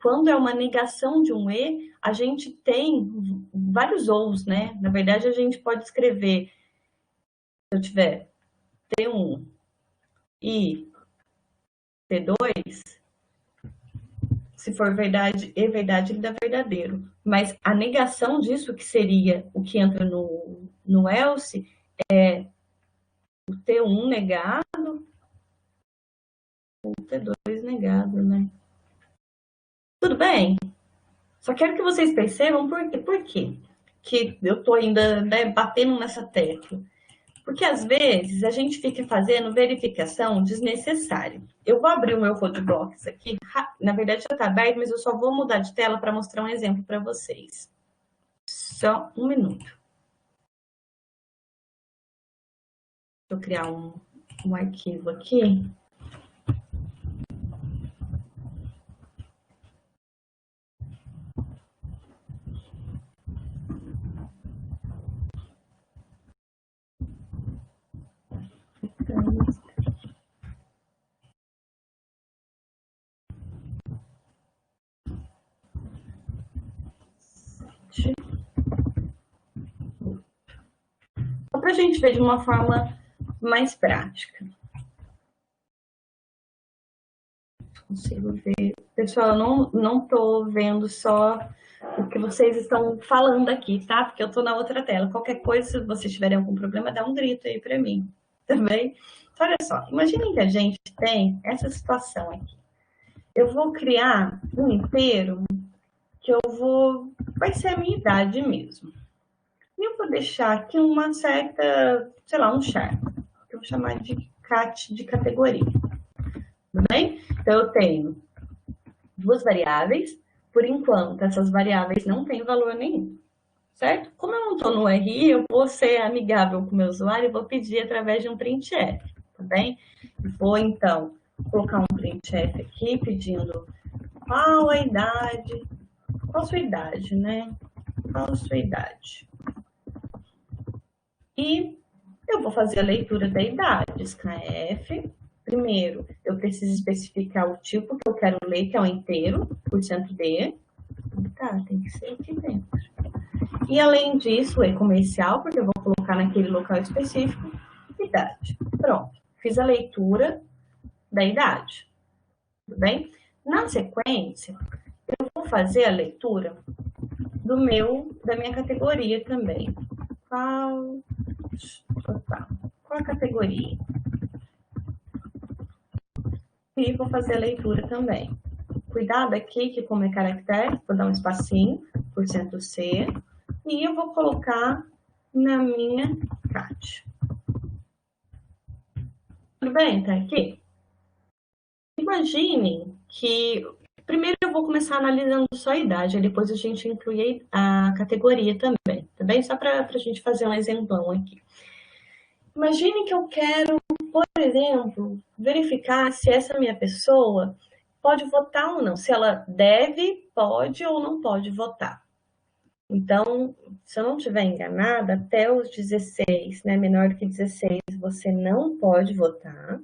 quando é uma negação de um e, a gente tem vários ou's, né? Na verdade, a gente pode escrever, se eu tiver T1 e T2, se for verdade e verdade, ele dá verdadeiro. Mas a negação disso, que seria o que entra no else, é o T1 negado, o T2 negado, né? Tudo bem? Só quero que vocês percebam por quê que eu tô ainda, né, batendo nessa tecla. Porque, às vezes, a gente fica fazendo verificação desnecessária. Eu vou abrir o meu Roadblocks aqui. Na verdade, já está aberto, mas eu só vou mudar de tela para mostrar um exemplo para vocês. Só um minuto. Deixa eu criar um arquivo aqui. Só para a gente ver de uma forma mais prática. Consigo ver. Pessoal, eu não estou vendo só o que vocês estão falando aqui, tá? Porque eu estou na outra tela. Qualquer coisa, se vocês tiverem algum problema, dá um grito aí para mim, também. Então, olha só, imaginem que a gente tem essa situação aqui. Eu vou criar um inteiro que vai ser a minha idade mesmo. E eu vou deixar aqui uma certa, sei lá, um char, que eu vou chamar de cat de categoria. Tudo bem? Então, eu tenho duas variáveis. Por enquanto, essas variáveis não têm valor nenhum, certo? Como eu não estou no RI, eu vou ser amigável com o meu usuário e vou pedir através de um printf, tá bem? Vou, então, colocar um printf aqui pedindo qual a idade, qual a sua idade, né? Qual a sua idade? E eu vou fazer a leitura da idade, SKF. Primeiro, eu preciso especificar o tipo que eu quero ler, que é o inteiro, %D. Tá, tem que ser aqui dentro. E além disso, é comercial, porque eu vou colocar naquele local específico, idade. Pronto, fiz a leitura da idade, tudo bem? Na sequência, eu vou fazer a leitura da minha categoria também. Qual a categoria? E vou fazer a leitura também. Cuidado aqui que como é caractere, vou dar um espacinho, %C, e eu vou colocar na minha CAT. Tudo bem? Tá aqui? Imaginem que primeiro eu vou começar analisando só a idade, depois a gente inclui a categoria também, tá bem? Só para a gente fazer um exemplão aqui. Imagine que eu quero, por exemplo, verificar se essa minha pessoa pode votar ou não, se ela deve, pode ou não pode votar. Então, se eu não estiver enganada, até os 16, né, menor do que 16, você não pode votar.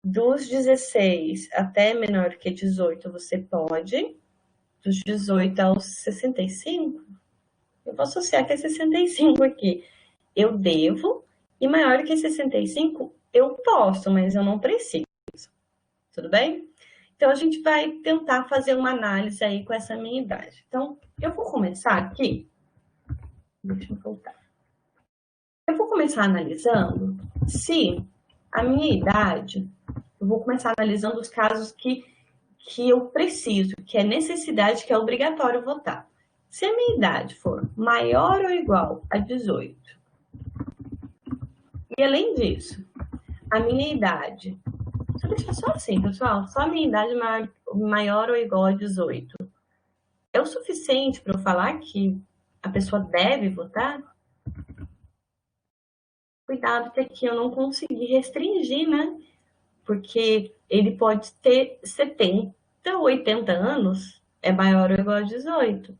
Dos 16 até menor do que 18, você pode. Dos 18 aos 65, eu vou associar que é 65 aqui. Eu devo, e maior do que 65, eu posso, mas eu não preciso. Tudo bem? Então, a gente vai tentar fazer uma análise aí com essa minha idade. Então, eu vou começar aqui. Deixa eu voltar. Eu vou começar analisando se a minha idade, eu vou começar analisando os casos que eu preciso, que é necessidade, que é obrigatório votar. Se a minha idade for maior ou igual a 18, e além disso, a minha idade, só deixar só assim, pessoal, só a minha idade maior ou igual a 18, é o suficiente para eu falar que a pessoa deve votar? Cuidado que aqui eu não consegui restringir, né? Porque ele pode ter 70 ou 80 anos, é maior ou igual a 18,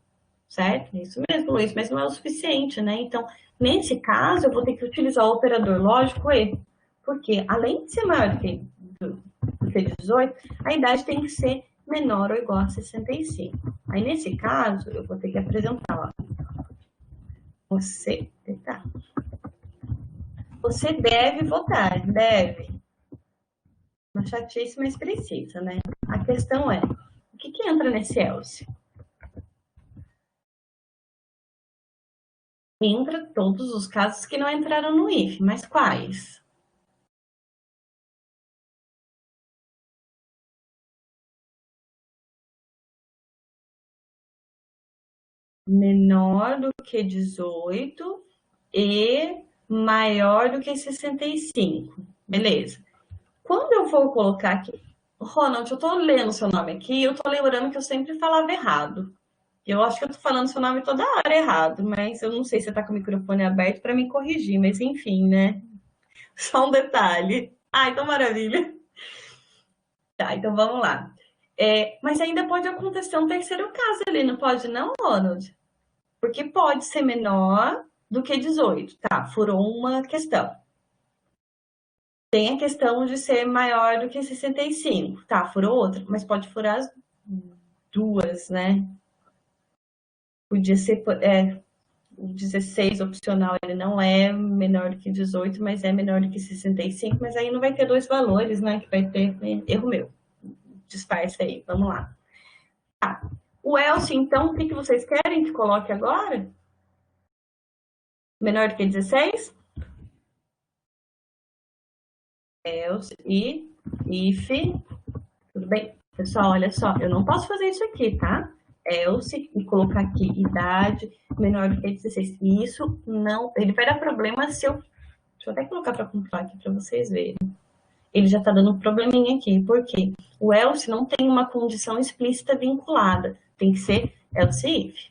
certo? Isso mesmo, Luiz, mas não é o suficiente, né? Então, nesse caso, eu vou ter que utilizar o operador lógico E, porque além de ser maior do que 18, a idade tem que ser menor ou igual a 65. Aí, nesse caso, eu vou ter que apresentar, ó. Você deve votar, deve. Uma chatice, mas precisa, né? A questão é, o que entra nesse ELSE? Entra todos os casos que não entraram no IF, mas quais? Menor do que 18 e maior do que 65. Beleza. Quando eu for colocar aqui, Ronald, eu tô lendo o seu nome aqui e eu tô lembrando que eu sempre falava errado. Eu acho que eu tô falando seu nome toda hora errado, mas eu não sei se você tá com o microfone aberto para me corrigir, mas enfim, né? Só um detalhe. Ah, então maravilha. Tá, então vamos lá. Mas ainda pode acontecer um terceiro caso ali, não pode não, Ronald? Porque pode ser menor do que 18, tá? Furou uma questão. Tem a questão de ser maior do que 65, tá? Furou outra, mas pode furar as duas, né? Podia ser, o 16 opcional, ele não é menor do que 18, mas é menor do que 65, mas aí não vai ter dois valores, né? Que vai ter erro meu. Disfarce aí, vamos lá. Tá. O else, então, o que vocês querem que coloque agora? Menor do que 16? Else e if. Tudo bem? Pessoal, olha só, eu não posso fazer isso aqui, tá? Else e colocar aqui idade menor do que 16. Isso não. Ele vai dar problema se eu. Deixa eu até colocar para comprovar aqui para vocês verem. Ele já está dando um probleminha aqui. Por quê? O else não tem uma condição explícita vinculada. Tem que ser else if.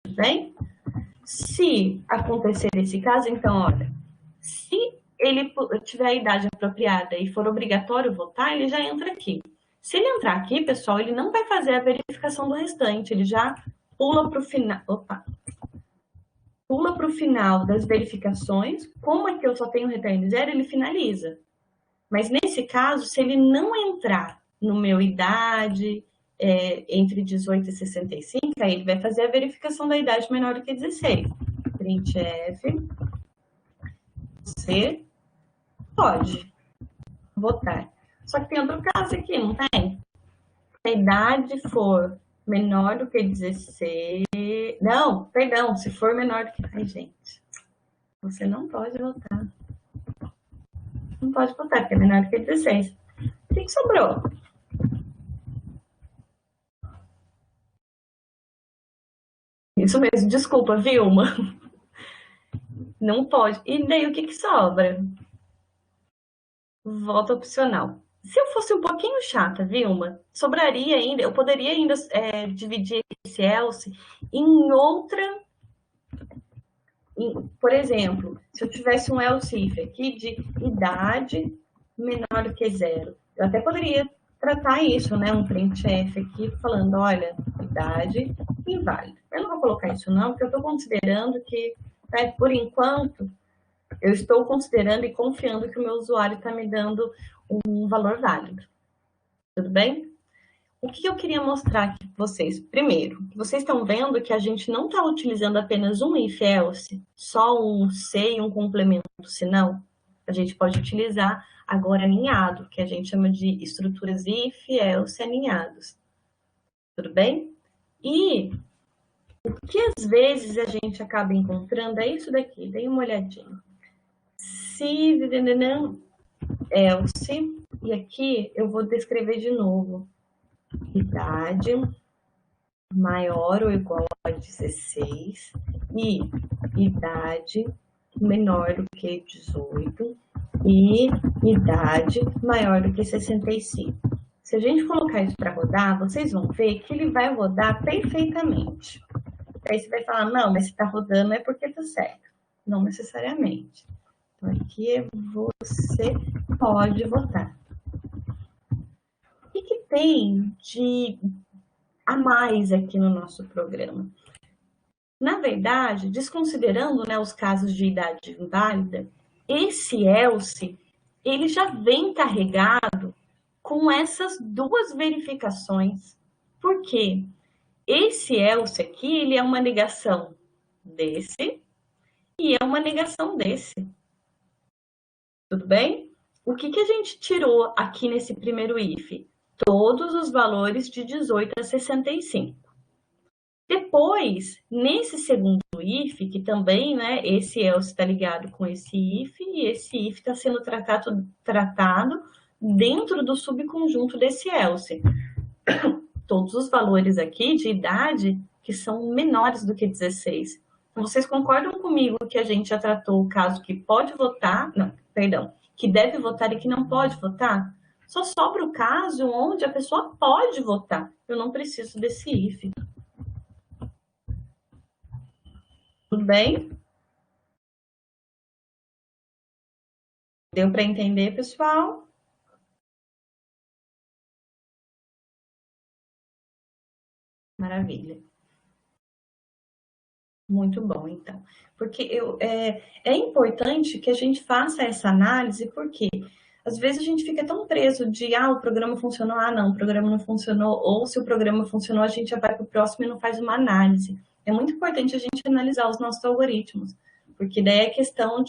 Tudo bem? Se acontecer esse caso, então, olha, se ele tiver a idade apropriada e for obrigatório votar, ele já entra aqui. Se ele entrar aqui, pessoal, ele não vai fazer a verificação do restante, ele já pula para o final. Opa! pula para o final das verificações, como é que eu só tenho return 0, ele finaliza. Mas nesse caso, se ele não entrar no meu idade, entre 18 e 65, aí ele vai fazer a verificação da idade menor do que 16. Printf, você pode votar. Só que tem outro caso aqui, não tem? Se a idade for menor do que 16... Não, perdão, se for menor do que... Ai, gente, você não pode votar. Não pode votar, porque é menor do que 16. O que sobrou? Isso mesmo, desculpa, Vilma. Não pode. E daí o que sobra? Voto opcional. Se eu fosse um pouquinho chata, Vilma, sobraria ainda, eu poderia ainda dividir esse else em outra. Por exemplo, se eu tivesse um else if aqui de idade menor do que 0, eu até poderia tratar isso, né? Um printf aqui falando, olha, idade inválida. Eu não vou colocar isso não, porque eu estou considerando que, por enquanto, eu estou considerando e confiando que o meu usuário está me dando um valor válido. Tudo bem? O que eu queria mostrar aqui para vocês? Primeiro, vocês estão vendo que a gente não está utilizando apenas um if else, só um se e um complemento, senão a gente pode utilizar agora aninhado, que a gente chama de estruturas if, else aninhados. Tudo bem? E o que às vezes a gente acaba encontrando é isso daqui, dê uma olhadinha. Se, else, e aqui eu vou descrever de novo. Idade maior ou igual a 16 e idade menor do que 18 e idade maior do que 65. Se a gente colocar isso para rodar, vocês vão ver que ele vai rodar perfeitamente. Aí você vai falar, não, mas se está rodando é porque está certo. Não necessariamente. Então, aqui você pode votar. O que tem de a mais aqui no nosso programa? Na verdade, desconsiderando, né, os casos de idade inválida, esse else, ele já vem carregado com essas duas verificações. Por quê? Esse else aqui, ele é uma negação desse e é uma negação desse. Tudo bem? O que a gente tirou aqui nesse primeiro if? Todos os valores de 18 a 65. Depois, nesse segundo if, que também, né, esse else está ligado com esse if, e esse if está sendo tratado dentro do subconjunto desse else. Todos os valores aqui de idade que são menores do que 16. Vocês concordam comigo que a gente já tratou o caso que pode votar, não, perdão, que deve votar e que não pode votar? Só sobra o caso onde a pessoa pode votar. Eu não preciso desse if. Tudo bem? Deu para entender, pessoal? Maravilha. Muito bom, então. Porque é importante que a gente faça essa análise, porque às vezes a gente fica tão preso de, o programa funcionou, não, o programa não funcionou, ou se o programa funcionou, a gente já vai para o próximo e não faz uma análise. É muito importante a gente analisar os nossos algoritmos, porque daí é questão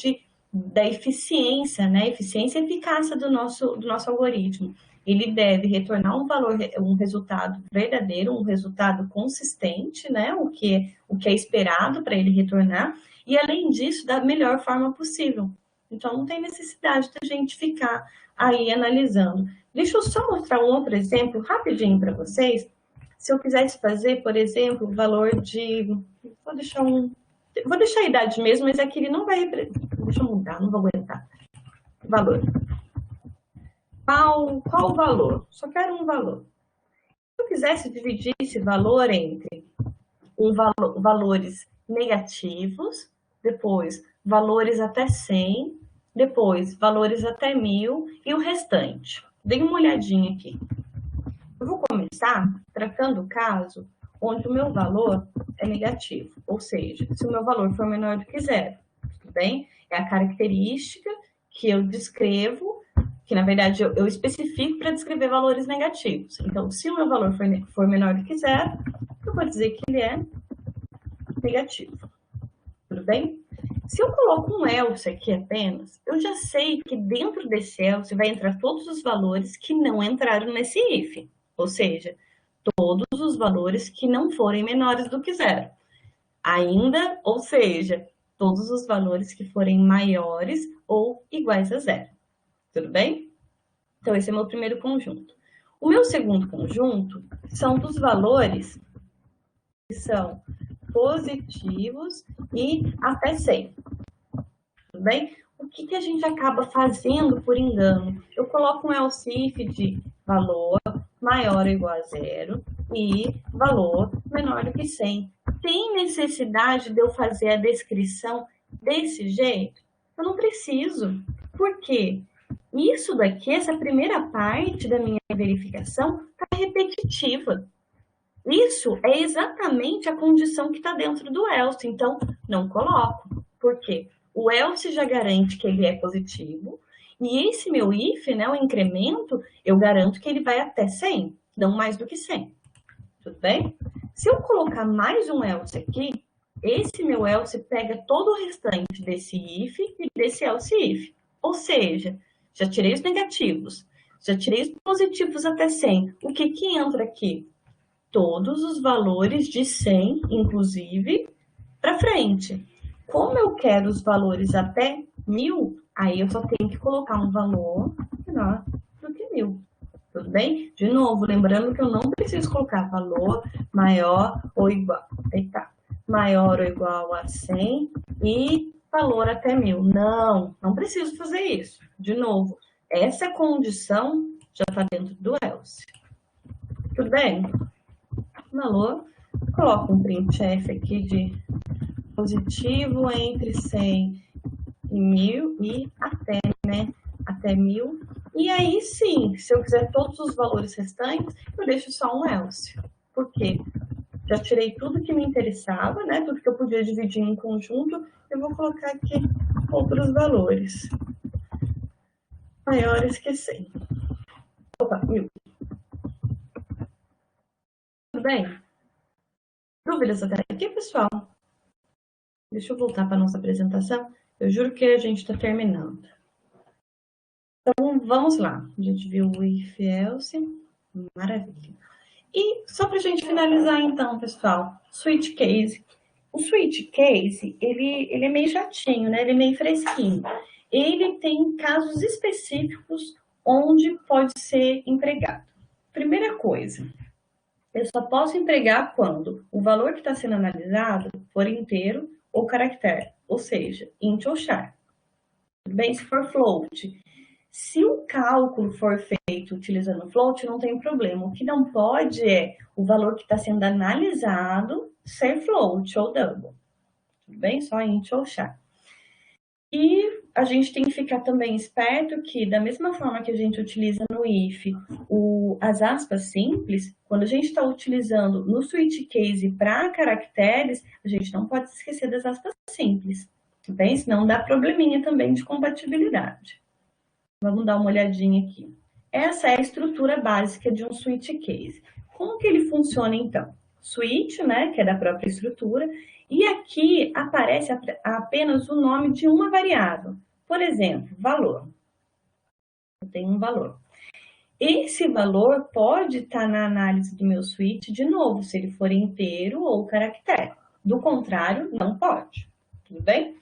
da eficiência, né? Eficiência e eficácia do nosso algoritmo. Ele deve retornar um resultado verdadeiro, um resultado consistente, né? O que é esperado para ele retornar, e além disso, da melhor forma possível. Então, não tem necessidade da gente ficar aí analisando. Deixa eu só mostrar um outro exemplo rapidinho para vocês. Se eu quisesse fazer, por exemplo, o valor de... Vou deixar a idade mesmo, mas aqui ele não vai... Deixa eu mudar, não vou aguentar. Valor. Qual o valor? Só quero um valor. Se eu quisesse dividir esse valor entre valores negativos, depois valores até 100, depois valores até 1000 e o restante. Dê uma olhadinha aqui. Eu vou começar tratando o caso onde o meu valor é negativo. Ou seja, se o meu valor for menor do que zero, tudo bem? É a característica que eu descrevo, que na verdade eu especifico para descrever valores negativos. Então, se o meu valor for menor do que zero, eu vou dizer que ele é negativo. Tudo bem? Se eu coloco um else aqui apenas, eu já sei que dentro desse else vai entrar todos os valores que não entraram nesse if. Ou seja, todos os valores que não forem menores do que zero. Ainda, ou seja, todos os valores que forem maiores ou iguais a zero. Tudo bem? Então, esse é o meu primeiro conjunto. O meu segundo conjunto são dos valores que são positivos e até 100. Tudo bem? O que a gente acaba fazendo por engano? Eu coloco um else if de valor maior ou igual a zero e valor menor do que 100. Tem necessidade de eu fazer a descrição desse jeito? Eu não preciso. Por quê? Isso daqui, essa primeira parte da minha verificação, está repetitiva. Isso é exatamente a condição que está dentro do else, então não coloco. Por quê? O else já garante que ele é positivo, e esse meu if, né, o incremento, eu garanto que ele vai até 100, não mais do que 100. Tudo bem? Se eu colocar mais um else aqui, esse meu else pega todo o restante desse if e desse else if. Ou seja, já tirei os negativos, já tirei os positivos até 100. O que entra aqui? Todos os valores de 100, inclusive, para frente. Como eu quero os valores até 1000, aí eu só tenho que colocar um valor menor do que 1000. Tudo bem? De novo, lembrando que eu não preciso colocar valor maior ou igual. Eita, maior ou igual a 100 e valor até 1000. Não preciso fazer isso. De novo, essa condição já está dentro do else. Tudo bem? Valor, coloco um printf aqui de positivo entre 100 e 1000 e até, né? Até 1000. E aí sim, se eu quiser todos os valores restantes, eu deixo só um else. Por quê? Já tirei tudo que me interessava, né? Tudo que eu podia dividir em conjunto, eu vou colocar aqui outros valores maiores que 100. Opa, 1000. Tudo bem? Dúvidas até aqui, pessoal? Deixa eu voltar para a nossa apresentação. Eu juro que a gente está terminando. Então, vamos lá. A gente viu o if else. Maravilha. E só para a gente finalizar, então, pessoal, switch case. O switch case, ele é meio chatinho, né? Ele é meio fresquinho. Ele tem casos específicos onde pode ser empregado. Primeira coisa, eu só posso empregar quando o valor que está sendo analisado for inteiro ou caractere, ou seja, int ou char. Tudo bem? Se for float. Se o cálculo for feito utilizando float, não tem problema. O que não pode é o valor que está sendo analisado ser float ou double. Tudo bem? Só int ou char. E a gente tem que ficar também esperto que, da mesma forma que a gente utiliza no if as aspas simples, quando a gente está utilizando no switch case para caracteres, a gente não pode esquecer das aspas simples, tudo bem? Senão dá probleminha também de compatibilidade. Vamos dar uma olhadinha aqui. Essa é a estrutura básica de um switch case. Como que ele funciona, então? Switch, né, que é da própria estrutura, e aqui aparece apenas o nome de uma variável. Por exemplo, valor. Eu tenho um valor. Esse valor pode estar na análise do meu switch, de novo, se ele for inteiro ou caractere. Do contrário, não pode. Tudo bem?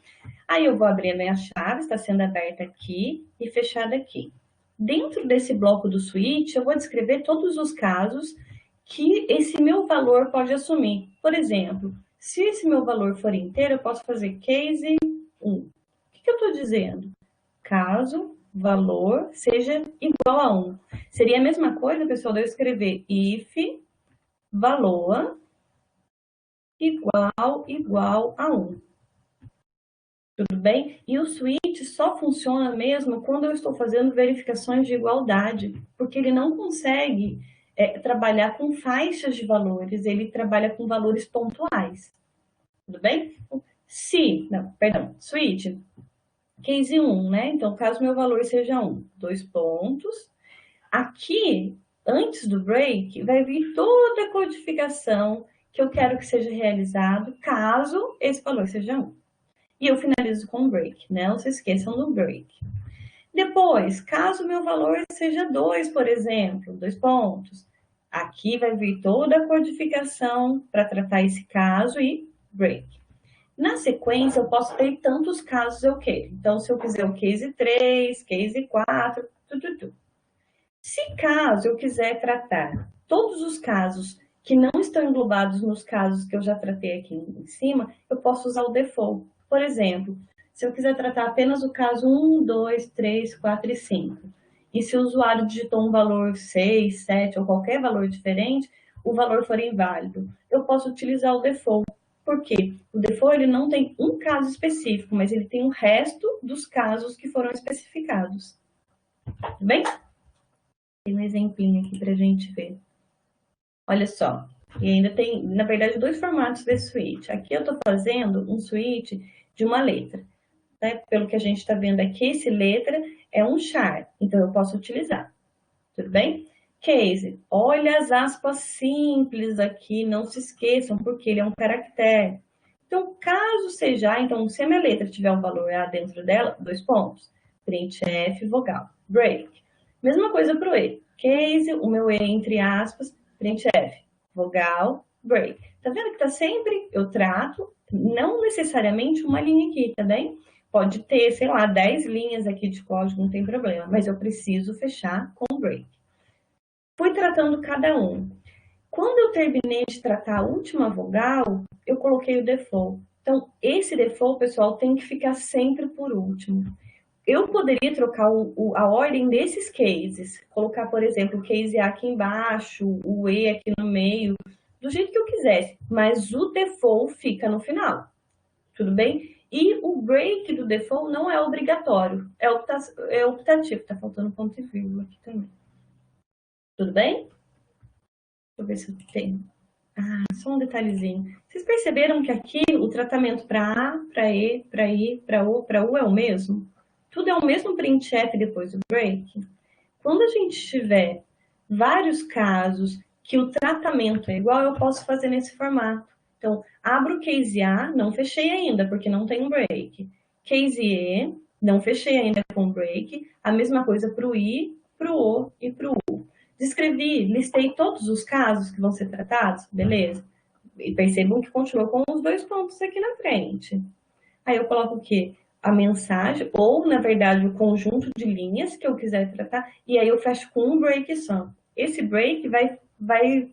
Aí eu vou abrir a minha chave, está sendo aberta aqui e fechada aqui. Dentro desse bloco do switch, eu vou descrever todos os casos que esse meu valor pode assumir. Por exemplo, se esse meu valor for inteiro, eu posso fazer case 1. O que eu estou dizendo? Caso valor seja igual a 1. Seria a mesma coisa, pessoal, de eu escrever if valor igual a 1. Tudo bem? E o switch só funciona mesmo quando eu estou fazendo verificações de igualdade, porque ele não consegue trabalhar com faixas de valores, ele trabalha com valores pontuais. Tudo bem? Switch, case 1, né? Então, caso meu valor seja 1, 2 pontos. Aqui, antes do break, vai vir toda a codificação que eu quero que seja realizado, caso esse valor seja 1. E eu finalizo com break, né? Não se esqueçam do break. Depois, caso meu valor seja 2, por exemplo, 2 pontos, aqui vai vir toda a codificação para tratar esse caso e break. Na sequência, eu posso ter tantos casos eu queiro. Então, se eu quiser o case 3, case 4, tudo. Se caso eu quiser tratar todos os casos que não estão englobados nos casos que eu já tratei aqui em cima, eu posso usar o default. Por exemplo, se eu quiser tratar apenas o caso 1, 2, 3, 4 e 5, e se o usuário digitou um valor 6, 7 ou qualquer valor diferente, o valor for inválido, eu posso utilizar o default. Por quê? O default ele não tem um caso específico, mas ele tem o resto dos casos que foram especificados. Tudo bem? Tem um exemplinho aqui para a gente ver. Olha só, e ainda tem, na verdade, 2 formatos desse switch. Aqui eu estou fazendo um switch de uma letra. Né? Pelo que a gente está vendo aqui, esse letra é um char, então eu posso utilizar. Tudo bem? Case, olha as aspas simples aqui, não se esqueçam, porque ele é um caractere. Então, caso seja, então, se a minha letra tiver um valor A dentro dela, 2 pontos. Printf, vogal, break. Mesma coisa para o E. Case, o meu E entre aspas, printf, vogal, break. Tá vendo que tá sempre, eu trato, não necessariamente uma linha aqui, tá bem? Pode ter, sei lá, 10 linhas aqui de código, não tem problema, mas eu preciso fechar com break. Fui tratando cada um. Quando eu terminei de tratar a última vogal, eu coloquei o default. Então, esse default, pessoal, tem que ficar sempre por último. Eu poderia trocar a ordem desses cases, colocar, por exemplo, o case A aqui embaixo, o E aqui no meio, do jeito que eu quisesse, mas o default fica no final, tudo bem? E o break do default não é obrigatório, é optativo, tá faltando ponto e vírgula aqui também. Tudo bem? Deixa eu ver se eu tenho. Só um detalhezinho. Vocês perceberam que aqui o tratamento para A, para E, para I, para U é o mesmo? Tudo é o mesmo printf depois do break. Quando a gente tiver vários casos que o tratamento é igual, eu posso fazer nesse formato. Então, abro o case A, não fechei ainda, porque não tem um break. Case E, não fechei ainda com break. A mesma coisa para o I, para o O e para o U. Descrevi, listei todos os casos que vão ser tratados, beleza? E percebam que continua com os 2 pontos aqui na frente. Aí eu coloco o quê? A mensagem, ou, na verdade, o conjunto de linhas que eu quiser tratar, e aí eu fecho com um break só. Esse break vai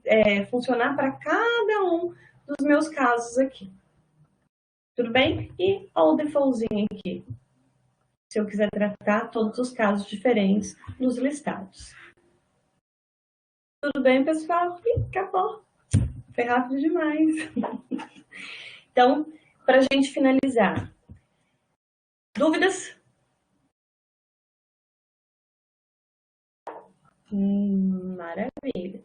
funcionar para cada um dos meus casos aqui. Tudo bem? E o defaultzinho aqui, se eu quiser tratar todos os casos diferentes nos listados. Tudo bem, pessoal? E acabou. Foi rápido demais. Então, para a gente finalizar, dúvidas? Maravilha.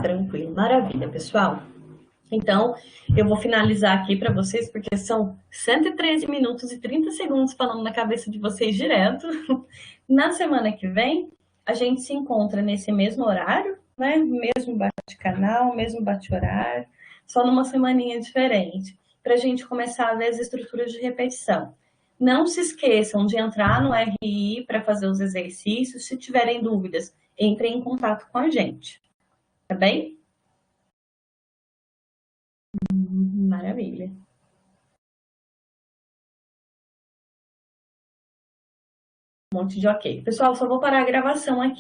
Tranquilo, maravilha, pessoal. Então, eu vou finalizar aqui para vocês, porque são 113 minutos e 30 segundos falando na cabeça de vocês direto. Na semana que vem, a gente se encontra nesse mesmo horário, né? Mesmo bate-canal, mesmo bate-horário, só numa semaninha diferente, para a gente começar a ver as estruturas de repetição. Não se esqueçam de entrar no RI para fazer os exercícios. Se tiverem dúvidas, entrem em contato com a gente. Tá bem? Maravilha. Um monte de ok. Pessoal, só vou parar a gravação aqui.